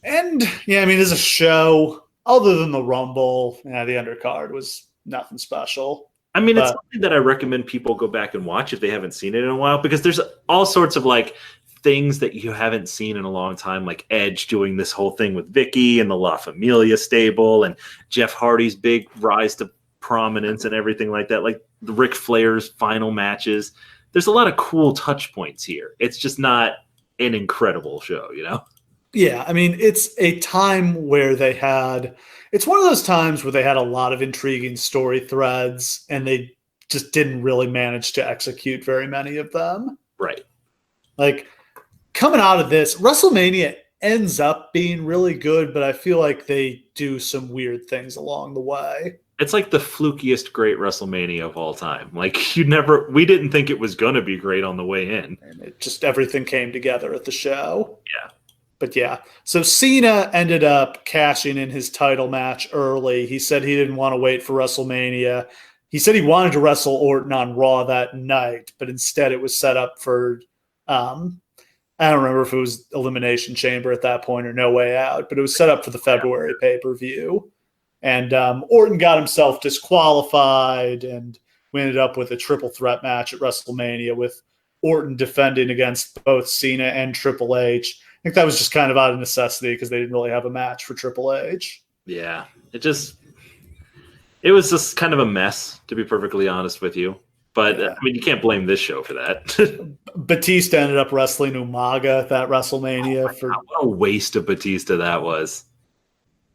And yeah, I mean, as a show, other than the Rumble, the undercard was nothing special. I mean, it's something that I recommend people go back and watch if they haven't seen it in a while, because there's all sorts of like things that you haven't seen in a long time, like Edge doing this whole thing with Vicky and the La Familia stable, and Jeff Hardy's big rise to prominence and everything like that, like the Ric Flair's final matches. There's a lot of cool touch points here. It's just not an incredible show, you know? Yeah, I mean, it's a time where it's one of those times where they had a lot of intriguing story threads and they just didn't really manage to execute very many of them. Right. Like, coming out of this, WrestleMania ends up being really good, but I feel like they do some weird things along the way. It's like the flukiest great WrestleMania of all time. Like, we didn't think it was going to be great on the way in. And it just, everything came together at the show. Yeah. But yeah, so Cena ended up cashing in his title match early. He said he didn't want to wait for WrestleMania. He said he wanted to wrestle Orton on Raw that night, but instead it was set up for, I don't remember if it was Elimination Chamber at that point or No Way Out, but it was set up for the February pay-per-view. And Orton got himself disqualified, and we ended up with a triple threat match at WrestleMania with Orton defending against both Cena and Triple H. I think that was just kind of out of necessity because they didn't really have a match for Triple H. Yeah, it was just kind of a mess, to be perfectly honest with you. But, yeah. I mean, you can't blame this show for that. Batista ended up wrestling Umaga at that WrestleMania. What a waste of Batista that was.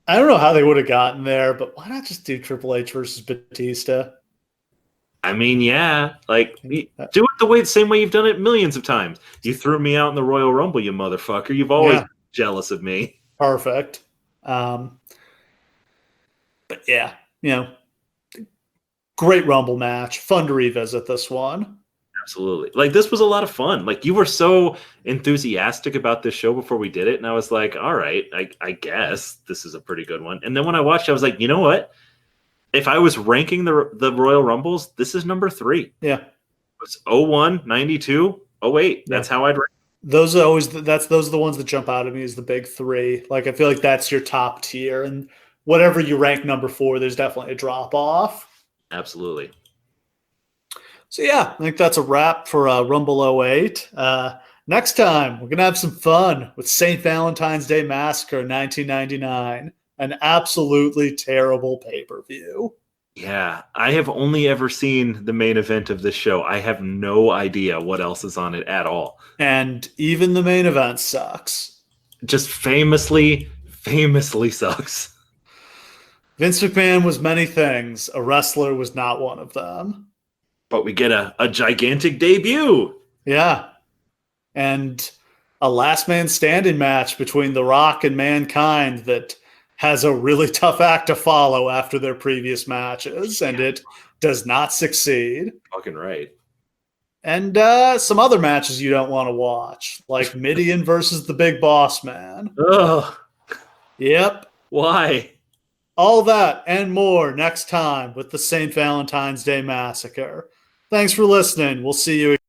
I don't know how they would have gotten there, but why not just do Triple H versus Batista? I mean, yeah, like, do it the same way you've done it millions of times. You threw me out in the Royal Rumble, you motherfucker. You've always been jealous of me. Perfect. But yeah, great Rumble match. Fun to revisit this one. Absolutely. Like, this was a lot of fun. Like, you were so enthusiastic about this show before we did it, and I was like, all right, I guess this is a pretty good one. And then when I watched it, I was like, you know what? If I was ranking the Royal Rumbles, this is number 3. Yeah. It's 01, 92, 08. That's how I'd rank. Those are the ones that jump out at me as the big 3. Like, I feel like that's your top tier, and whatever you rank number 4, there's definitely a drop off. Absolutely. So yeah, I think that's a wrap for Rumble 08. Next time, we're going to have some fun with St. Valentine's Day Massacre 1999. An absolutely terrible pay-per-view. Yeah, I have only ever seen the main event of this show. I have no idea what else is on it at all. And even the main event sucks. Just famously sucks. Vince McMahon was many things. A wrestler was not one of them. But we get a gigantic debut. Yeah. And a last man standing match between The Rock and Mankind that has a really tough act to follow after their previous matches, and it does not succeed. Fucking right. And some other matches you don't want to watch, like Midian versus the Big Boss Man. Ugh. Yep. Why? All that and more next time with the St. Valentine's Day Massacre. Thanks for listening. We'll see you again.